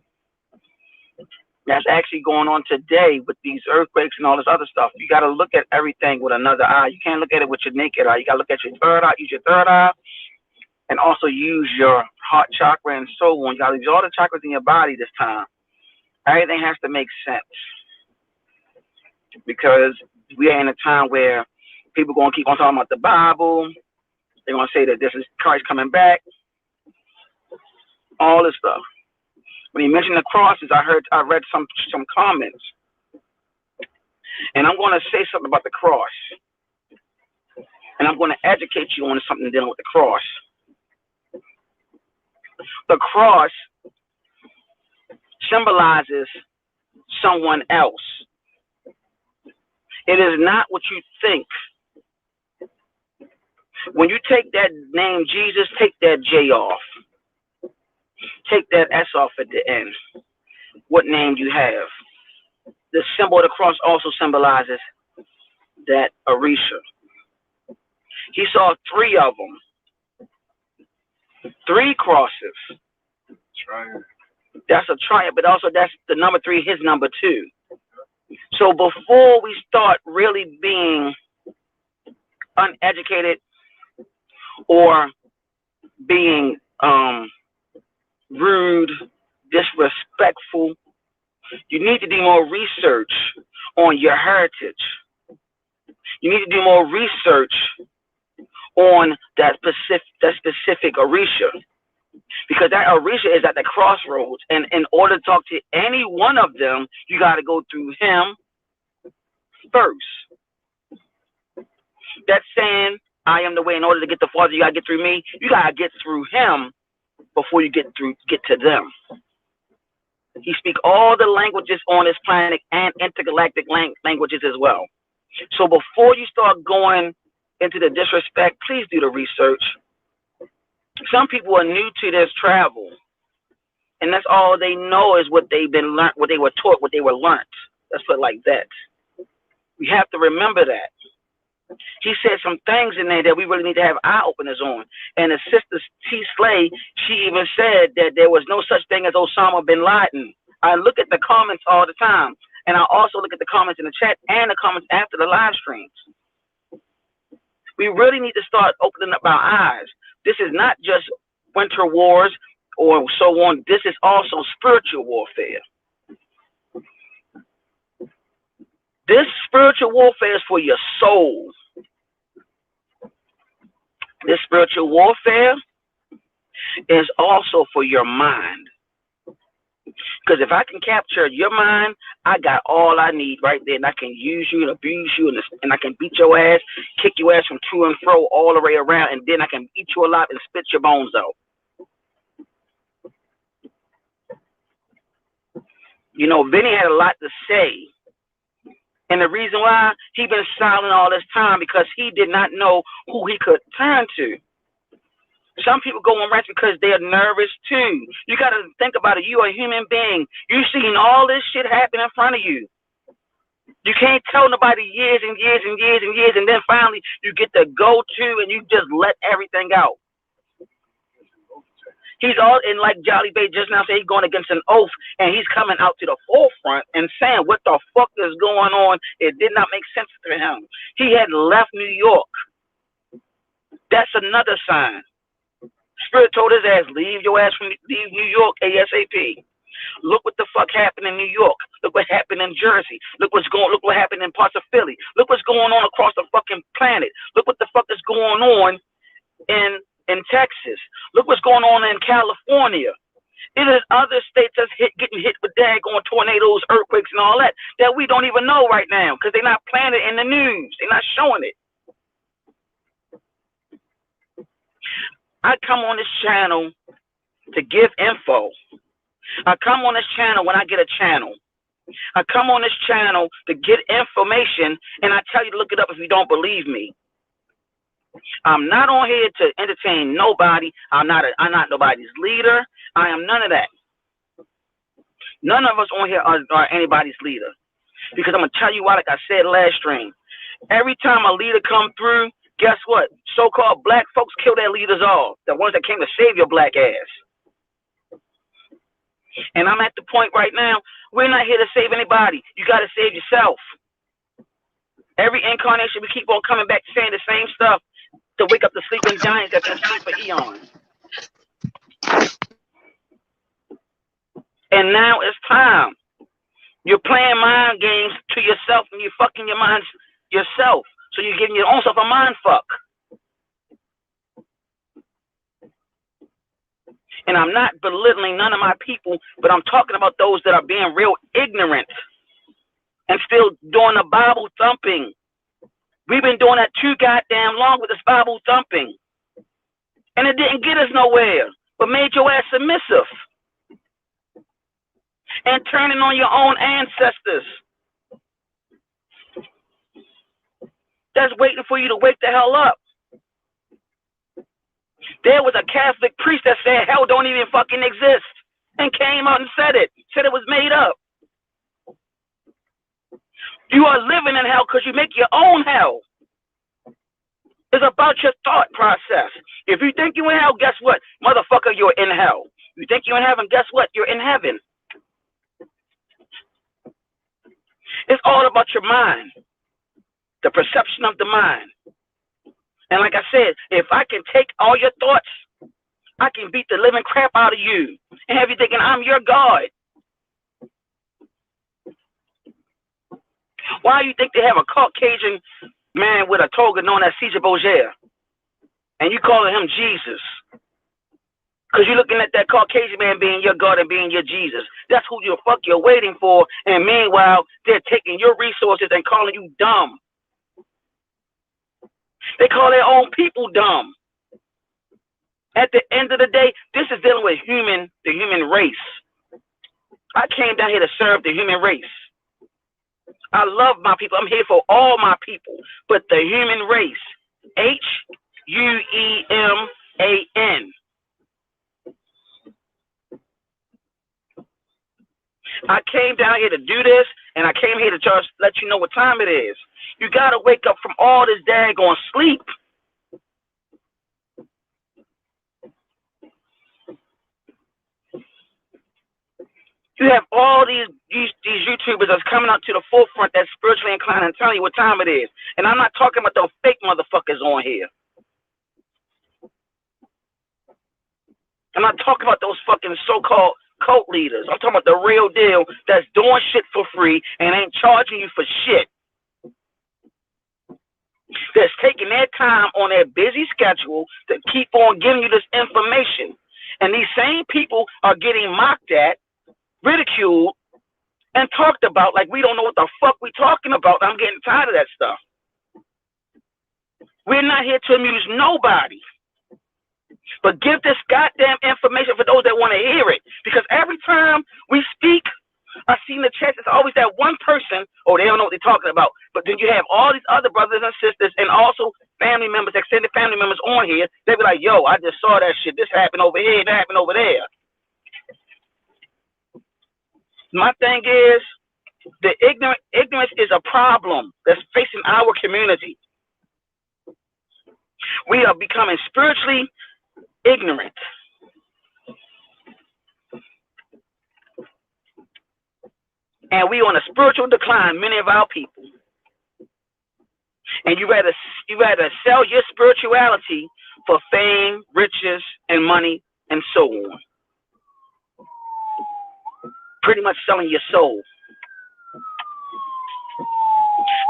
That's actually going on today with these earthquakes and all this other stuff. You got to look at everything with another eye. You can't look at it with your naked eye. You got to look at your third eye. Use your third eye and also use your heart chakra and so on. You got to use all the chakras in your body this time. Everything has to make sense because we are in a time where people are going to keep on talking about the Bible. They're going to say that this is Christ coming back. All this stuff. When you mention the crosses, I read some comments, and I'm going to say something about the cross, and I'm going to educate you on something dealing with the cross. The cross symbolizes someone else. It is not what you think. When you take that name Jesus, take that J off. Take that S off at the end. What name you have. The symbol of the cross also symbolizes that Orisha. He saw 3 of them. 3 crosses. Triumph. That's a triumph, but also that's the number 3, his number 2. So before we start really being uneducated or being rude, disrespectful, you need to do more research on your heritage. You need to do more research on that specific Orisha. Because that Orisha is at the crossroads. And in order to talk to any one of them, you got to go through him first. That's saying, I am the way. In order to get the Father, you got to get through me. You got to get through him before you get to them. He speaks all the languages on this planet and intergalactic languages as well. So before you start going into the disrespect, please do the research. Some people are new to this travel, and that's all they know is what they've been learned, what they were taught, what they were learned. Let's put it like that. We have to remember that. He said some things in there that we really need to have eye openers on. And the sister T. Slay, she even said that there was no such thing as Osama bin Laden. I look at the comments all the time, and I also look at the comments in the chat and the comments after the live streams. We really need to start opening up our eyes. This is not just winter wars or so on. This is also spiritual warfare. This spiritual warfare is for your soul. This spiritual warfare is also for your mind. Because if I can capture your mind, I got all I need right there. And I can use you and abuse you, and I can beat your ass, kick your ass from to and fro all the way around, and then I can eat you alive and spit your bones out. You know, Vinny had a lot to say. And the reason why he been silent all this time, because he did not know who he could turn to. Some people go on rants because they're nervous too. You got to think about it. You are a human being. You've seen all this shit happen in front of you. You can't tell nobody years and years and years and years, and then finally you get the go-to and you just let everything out. He's all in, like Jolly Bay just now said, he's going against an oath, and he's coming out to the forefront and saying what the fuck is going on. It did not make sense to him. He had left New York. That's another sign. Spirit told his ass, leave New York ASAP. Look what the fuck happened in New York. Look what happened in Jersey. Look what happened in parts of Philly. Look what's going on across the fucking planet. Look what the fuck is going on in Texas. Look what's going on in California. It is other states that's getting hit with daggone tornadoes, earthquakes, and all that we don't even know right now because they're not playing it in the news. They're not showing it. I come on this channel to give info. I come on this channel when I get a channel. I come on this channel to get information, and I tell you to look it up if you don't believe me. I'm not on here to entertain nobody. I'm not nobody's leader. I am none of that. None of us on here are anybody's leader. Because I'm going to tell you why, like I said last stream, every time a leader come through, guess what? So-called black folks kill their leaders all. The ones that came to save your black ass. And I'm at the point right now, we're not here to save anybody. You got to save yourself. Every incarnation, we keep on coming back saying the same stuff to wake up the sleeping giants that's been asleep for eons. And now it's time. You're playing mind games to yourself and you're fucking your mind yourself. So you're giving your own self a mind fuck. And I'm not belittling none of my people, but I'm talking about those that are being real ignorant and still doing the Bible thumping. We've been doing that too goddamn long with this Bible thumping. And it didn't get us nowhere, but made your ass submissive. And turning on your own ancestors. That's waiting for you to wake the hell up. There was a Catholic priest that said hell don't even fucking exist and came out and said it was made up. You are living in hell because you make your own hell. It's about your thought process. If you think you're in hell, guess what? Motherfucker, you're in hell. You think you're in heaven, guess what? You're in heaven. It's all about your mind, the perception of the mind. And like I said, if I can take all your thoughts, I can beat the living crap out of you and have you thinking I'm your God. Why do you think they have a Caucasian man with a toga known as Caesar Borgia and you calling him Jesus? Because you're looking at that Caucasian man being your God and being your Jesus. That's who the fuck you're waiting for. And meanwhile, they're taking your resources and calling you dumb. They call their own people dumb. At the end of the day, this is dealing with the human race. I came down here to serve the human race. I love my people. I'm here for all my people. But the human race, Hueman. I came down here to do this, and I came here to just let you know what time it is. You got to wake up from all this daggone sleep. You have all these YouTubers that's coming out to the forefront that's spiritually inclined and telling you what time it is. And I'm not talking about those fake motherfuckers on here. I'm not talking about those fucking so-called cult leaders. I'm talking about the real deal that's doing shit for free and ain't charging you for shit. That's taking their time on their busy schedule to keep on giving you this information. And these same people are getting mocked at, ridiculed, and talked about like we don't know what the fuck we talking about. I'm getting tired of that stuff. We're not here to amuse nobody. But give this goddamn information for those that want to hear it. Because every time we speak, I see in the chat, it's always that one person, oh, they don't know what they're talking about. But then you have all these other brothers and sisters and also family members, extended family members on here. They be like, yo, I just saw that shit. This happened over here. That happened over there. My thing is, the ignorance is a problem that's facing our community. We are becoming spiritually ignorant. And we on a spiritual decline, many of our people. And you rather sell your spirituality for fame, riches, and money, and so on. Pretty much selling your soul.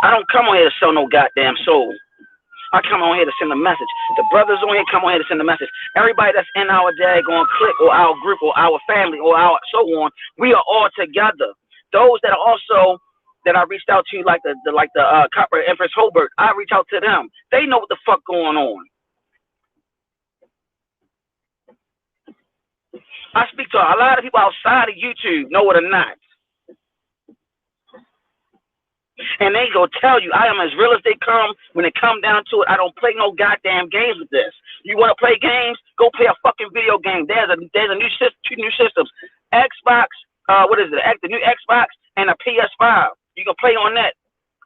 I don't come on here to sell no goddamn soul. I come on here to send a message. The brothers on here come on here to send a message. Everybody that's in our daggone clique or our group or our family or our so on, we are all together. Those that are also that I reached out to, like the Copper Empress Holbert, I reach out to them. They know what the fuck going on. I speak to a lot of people outside of YouTube, know it or not. And they go tell you, I am as real as they come. When it come down to it, I don't play no goddamn games with this. You want to play games? Go play a fucking video game. There's two new systems. Xbox, the new Xbox and a PS5. You can play on that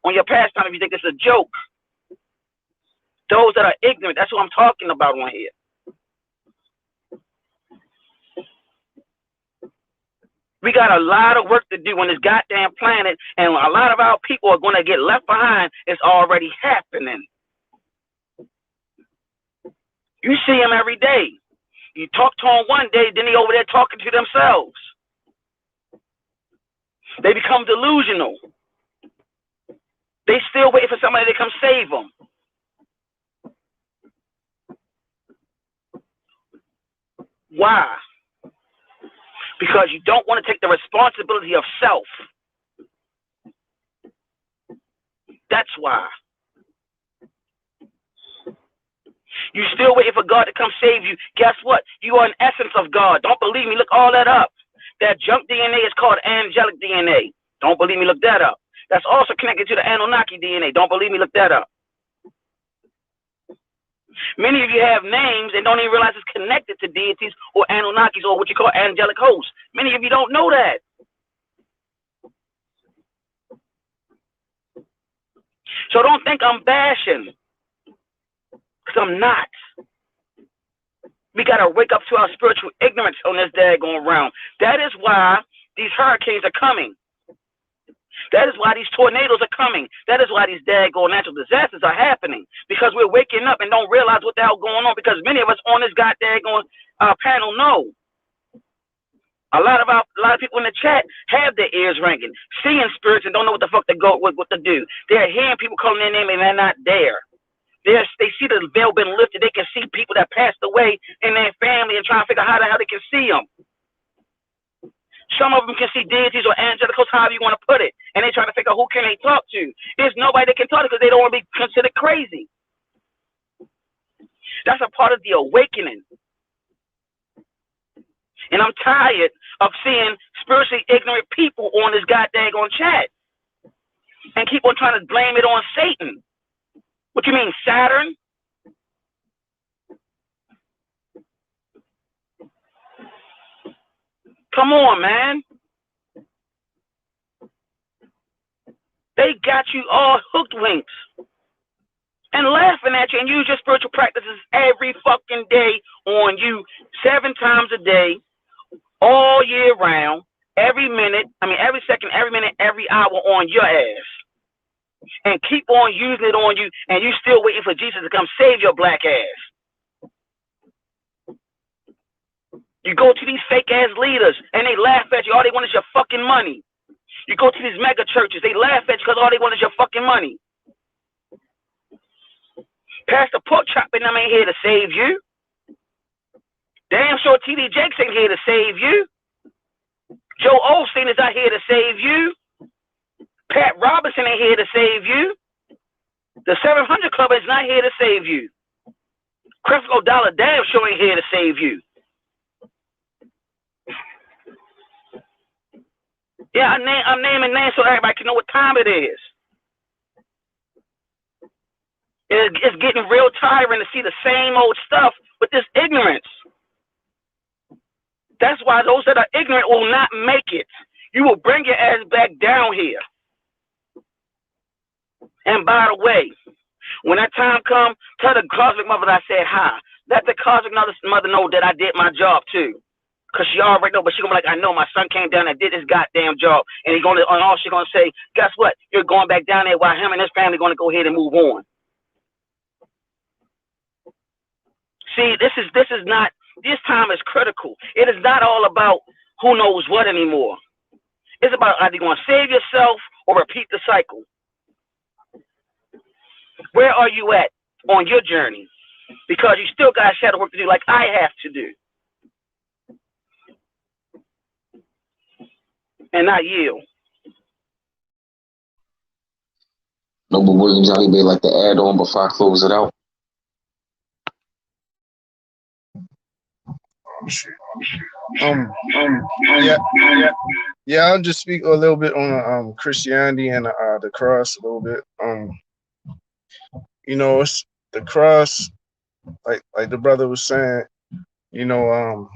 on your pastime if you think it's a joke. Those that are ignorant, that's what I'm talking about on here. We got a lot of work to do on this goddamn planet, and a lot of our people are going to get left behind. It's already happening. You see them every day. You talk to them one day, then they over there talking to themselves. They become delusional. They still waiting for somebody to come save them. Why? Because you don't want to take the responsibility of self. That's why. You still waiting for God to come save you. Guess what? You are an essence of God. Don't believe me? Look all that up. That junk DNA is called angelic DNA. Don't believe me? Look that up. That's also connected to the Anunnaki DNA. Don't believe me? Look that up. Many of you have names and don't even realize it's connected to deities or Anunnakis or what you call angelic hosts. Many of you don't know that. So don't think I'm bashing, because I'm not. We got to wake up to our spiritual ignorance on this daggone round. That is why these hurricanes are coming. That is why these tornadoes are coming. That is why these daggone natural disasters are happening. Because we're waking up and don't realize what the hell going on. Because many of us on this goddamn panel know. A lot of people in the chat have their ears ringing, seeing spirits and don't know what the fuck to go with, what to do. They're hearing people calling their name and they're not there. They see the veil been lifted. They can see people that passed away in their family and trying to figure out how the hell they can see them. Some of them can see deities or angelic hosts, however you want to put it, and they trying to figure out who can they talk to. There's nobody that can talk to because they don't want to be considered crazy. That's a part of the awakening. And I'm tired of seeing spiritually ignorant people on this goddamn chat and keep on trying to blame it on Satan. What you mean, Saturn? Come on, man. They got you all hooked winks and laughing at you and use your spiritual practices every fucking day on you 7 times a day, all year round, every second, every minute, every hour on your ass. And keep on using it on you, and you still waiting for Jesus to come save your black ass. You go to these fake ass leaders and they laugh at you. All they want is your fucking money. You go to these mega churches, they laugh at you because all they want is your fucking money. Pastor Pork Chop and them ain't here to save you. Damn sure T.D. Jakes ain't here to save you. Joe Osteen is not here to save you. Pat Robertson ain't here to save you. The 700 Club is not here to save you. Creflo Dollar damn sure ain't here to save you. Yeah, I'm naming names so everybody can know what time it is. It's getting real tiring to see the same old stuff with this ignorance. That's why those that are ignorant will not make it. You will bring your ass back down here. And by the way, when that time comes, tell the cosmic mother that I said hi. Let the cosmic mother know that I did my job too. Because she already know, but she gonna be like, I know my son came down and did his goddamn job. And all she gonna say, guess what? You're going back down there while him and his family gonna go ahead and move on. See, this time is critical. It is not all about who knows what anymore. It's about either you're gonna save yourself or repeat the cycle. Where are you at on your journey? Because you still got shadow work to do like I have to do. And not yield. Noble Williams, anybody like to add on before I close it out? Yeah. I'll just speak a little bit on Christianity and the cross a little bit. It's the cross, like the brother was saying. That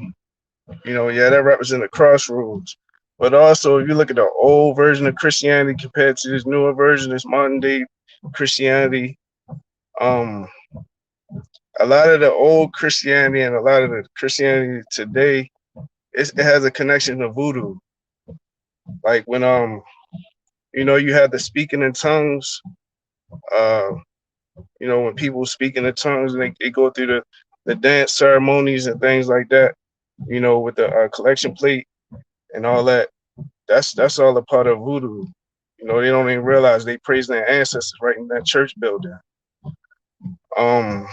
represents the crossroads. But also, if you look at the old version of Christianity compared to this newer version, this modern day Christianity, a lot of the old Christianity and a lot of the Christianity today, it has a connection to voodoo. Like when you had the speaking in tongues, when people speak in the tongues and they go through the dance ceremonies and things like that, you know, with the collection plate and all that. That's all a part of voodoo. You know, they don't even realize they praise their ancestors right in that church building. Um,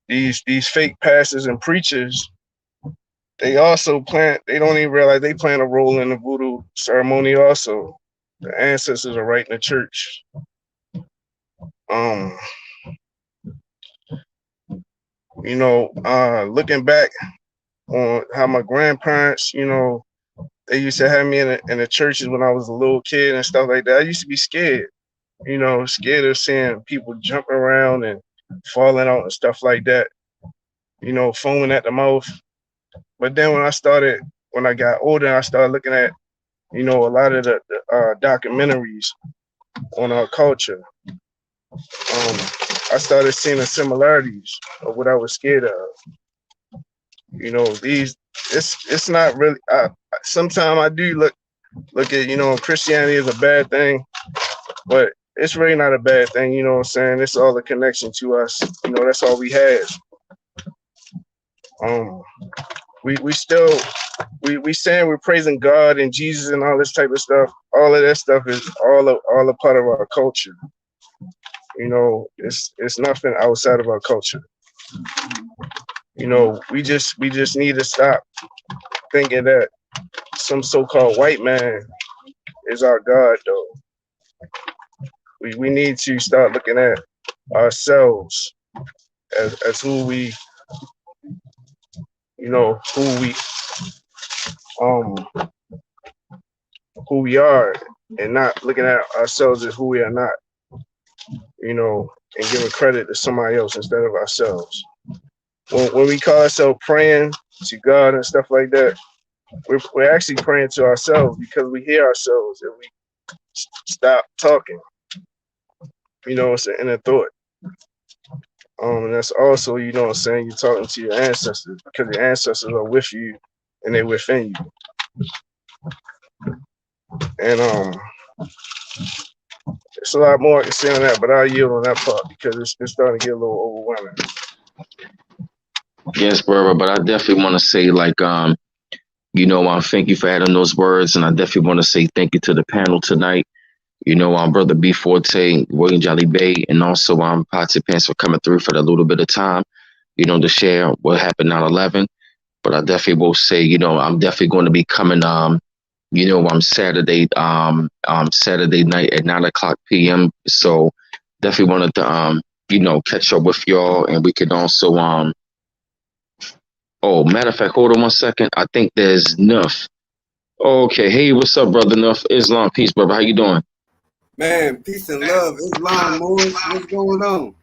these fake pastors and preachers, they also they don't even realize they playing a role in the voodoo ceremony also. The ancestors are right in the church. You know, looking back on how my grandparents, you know, they used to have me in the churches when I was a little kid and stuff like that. I used to be scared, you know, scared of seeing people jumping around and falling out and stuff like that, you know, foaming at the mouth. But then when I got older, I started looking at, you know, a lot of the documentaries on our culture. I started seeing the similarities of what I was scared of. You know, it's not really. Sometimes I do look at, you know, Christianity is a bad thing, but it's really not a bad thing. You know what I'm saying? It's all a connection to us. You know, that's all we have. We still we saying we're praising God and Jesus and all this type of stuff. All of that stuff is all a part of our culture. You know, it's nothing outside of our culture. You know, we just need to stop thinking that some so-called white man is our God, though. We need to start looking at ourselves as who we, you know, who we are, and not looking at ourselves as who we are not, you know, and giving credit to somebody else instead of ourselves. When we call ourselves praying to God and stuff like that, we're actually praying to ourselves because we hear ourselves and we stop talking. You know, it's an inner thought. And that's also, you know what I'm saying, you're talking to your ancestors because your ancestors are with you and they're within you. And it's a lot more I can say on that, but I'll yield on that part because it's starting to get a little overwhelming. Yes, brother, but I definitely want to say, like, you know, thank you for adding those words, and I definitely want to say thank you to the panel tonight. You know, brother B Forte, William Jolly Bay, and also Potsy Pants for coming through for that little bit of time, you know, to share what happened 9/11. But I definitely will say, you know, I'm definitely going to be coming, you know, Saturday night at 9:00 p.m. So definitely wanted to, you know, catch up with y'all, and we can also, oh, matter of fact, hold on one second. I think there's Nuff. Okay, hey, what's up, brother Nuff? Islam, peace, brother. How you doing? Man, peace and love. Islam, Morris, what's going on?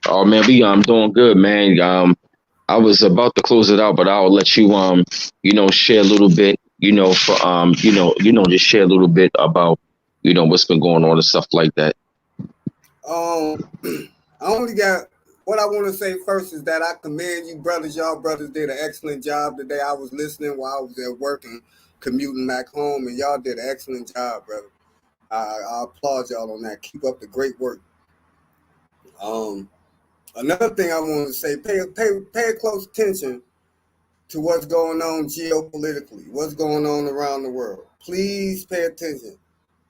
Oh man, I'm doing good, man. I was about to close it out, but I'll let you you know, share a little bit, you know, for you know, just share a little bit about, you know, what's been going on and stuff like that. I only got what I want to say first is that I commend you, brothers. Y'all brothers did an excellent job today. I was listening while I was at work and commuting back home, and y'all did an excellent job, brother. I applaud y'all on that. Keep up the great work. Another thing I want to say, pay close attention to what's going on geopolitically, what's going on around the world. Please pay attention.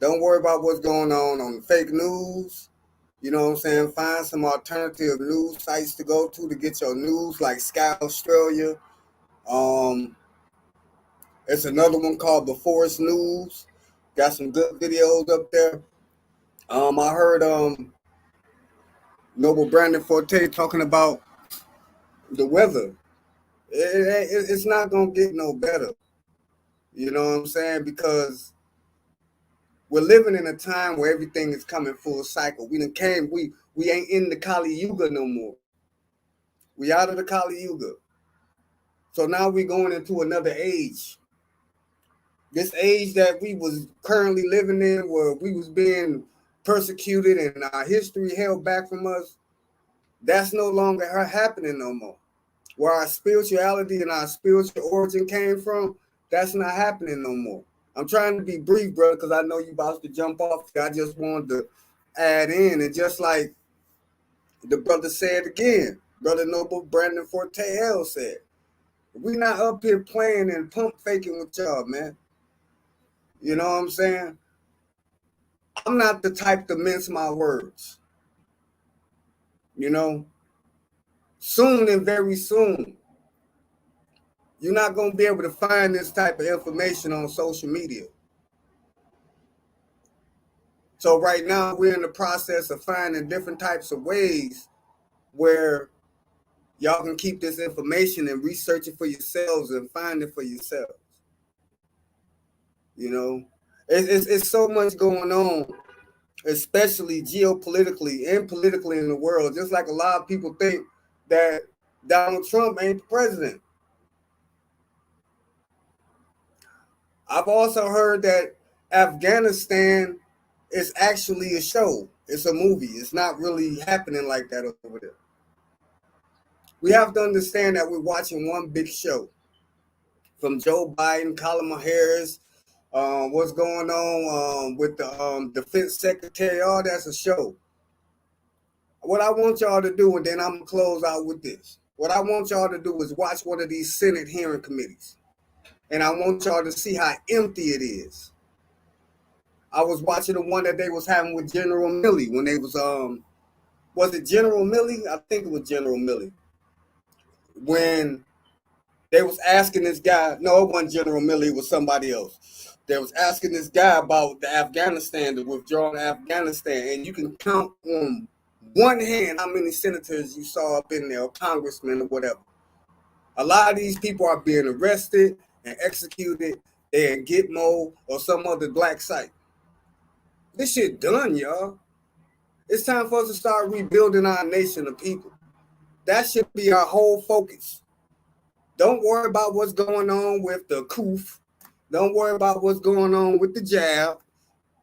Don't worry about what's going on fake news. You know what I'm saying? Find some alternative news sites to go to get your news, like Sky Australia. It's another one called Before It's News. Got some good videos up there. I heard Noble Brandon Forte talking about the weather. It's not gonna get no better. You know what I'm saying? Because we're living in a time where everything is coming full cycle. We ain't in the Kali Yuga no more. We out of the Kali Yuga. So now we're going into another age. This age that we was currently living in, where we was being persecuted and our history held back from us, that's no longer happening no more. Where our spirituality and our spiritual origin came from, that's not happening no more. I'm trying to be brief, brother, because I know you about to jump off. I just wanted to add in, and just like The brother said again, Brother Noble Brandon Fortel said, we not up here playing and pump faking with y'all, man. You know what I'm saying? I'm not the type to mince my words. You know, soon and very soon, you're not going to be able to find this type of information on social media. So right now, we're in the process of finding different types of ways where y'all can keep this information and research it for yourselves and find it for yourselves. You know, it's so much going on, especially geopolitically and politically in the world. Just like a lot of people think that Donald Trump ain't the president. I've also heard that Afghanistan is actually a show. It's a movie. It's not really happening like that over there. We have to understand that we're watching one big show. From Joe Biden, Kamala Harris, what's going on with the defense secretary, all that's a show. What I want y'all to do, and then I'm going to close out with this. What I want y'all to do is watch one of these Senate hearing committees. And I want y'all to see how empty it is. I was watching the one that they was having with General Milley when they was it General Milley? I think it was General Milley. When they was asking this guy, no, it wasn't General Milley, it was somebody else. They was asking this guy about the Afghanistan, the withdrawal of Afghanistan, and you can count on one hand how many senators you saw up in there, or congressmen or whatever. A lot of these people are being arrested and executed. They're in Gitmo or some other black site. This shit done, y'all. It's time for us to start rebuilding our nation of people. That should be our whole focus. Don't worry about what's going on with the COOF. Don't worry about what's going on with the jab.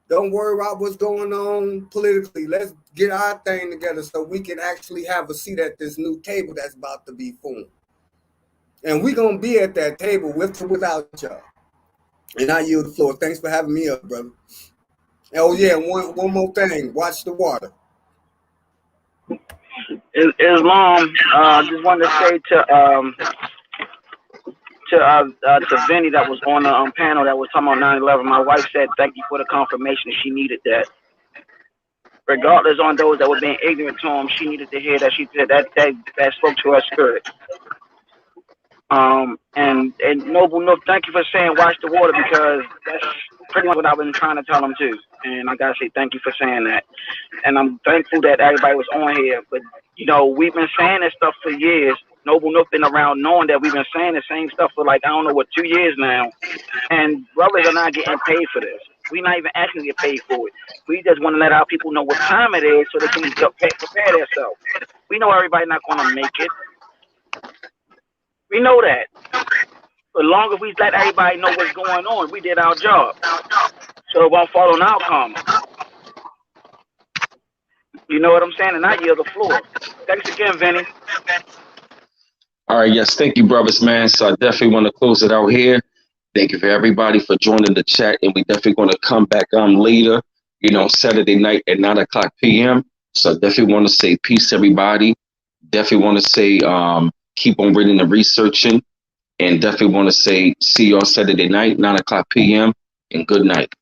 Don't worry about what's going on politically. Let's get our thing together so we can actually have a seat at this new table that's about to be formed. And we're going to be at that table with or without y'all. And I yield the floor. Thanks for having me up, brother. Oh, yeah, one more thing. Watch the water. Islam, just wanted to say to Vinny that was on the panel that was talking about 9/11. My wife said thank you for the confirmation. She needed that. Regardless on those that were being ignorant to him, she needed to hear that. She said that spoke to her spirit. And Noble Nook, thank you for saying watch the water, because that's pretty much what I've been trying to tell them too. And I gotta say thank you for saying that. And I'm thankful that everybody was on here. But you know, we've been saying this stuff for years. Noble Nook been around knowing that we've been saying the same stuff for like, I don't know what, 2 years now. And brothers are not getting paid for this. We're not even asking to get paid for it. We just want to let our people know what time it is so they can prepare themselves. We know everybody's not gonna make it. We know that. But long as we let everybody know what's going on, we did our job. So it won't fall on our karma. You know what I'm saying? And I yield the floor. Thanks again, Vinny. All right, yes, thank you, brothers, man. So I definitely want to close it out here. Thank you for everybody for joining the chat, and we definitely going to come back later, Saturday night at 9:00 p.m. So I definitely want to say peace, everybody. Definitely want to say keep on reading and researching, and definitely want to say see you all Saturday night, 9:00 p.m. and good night.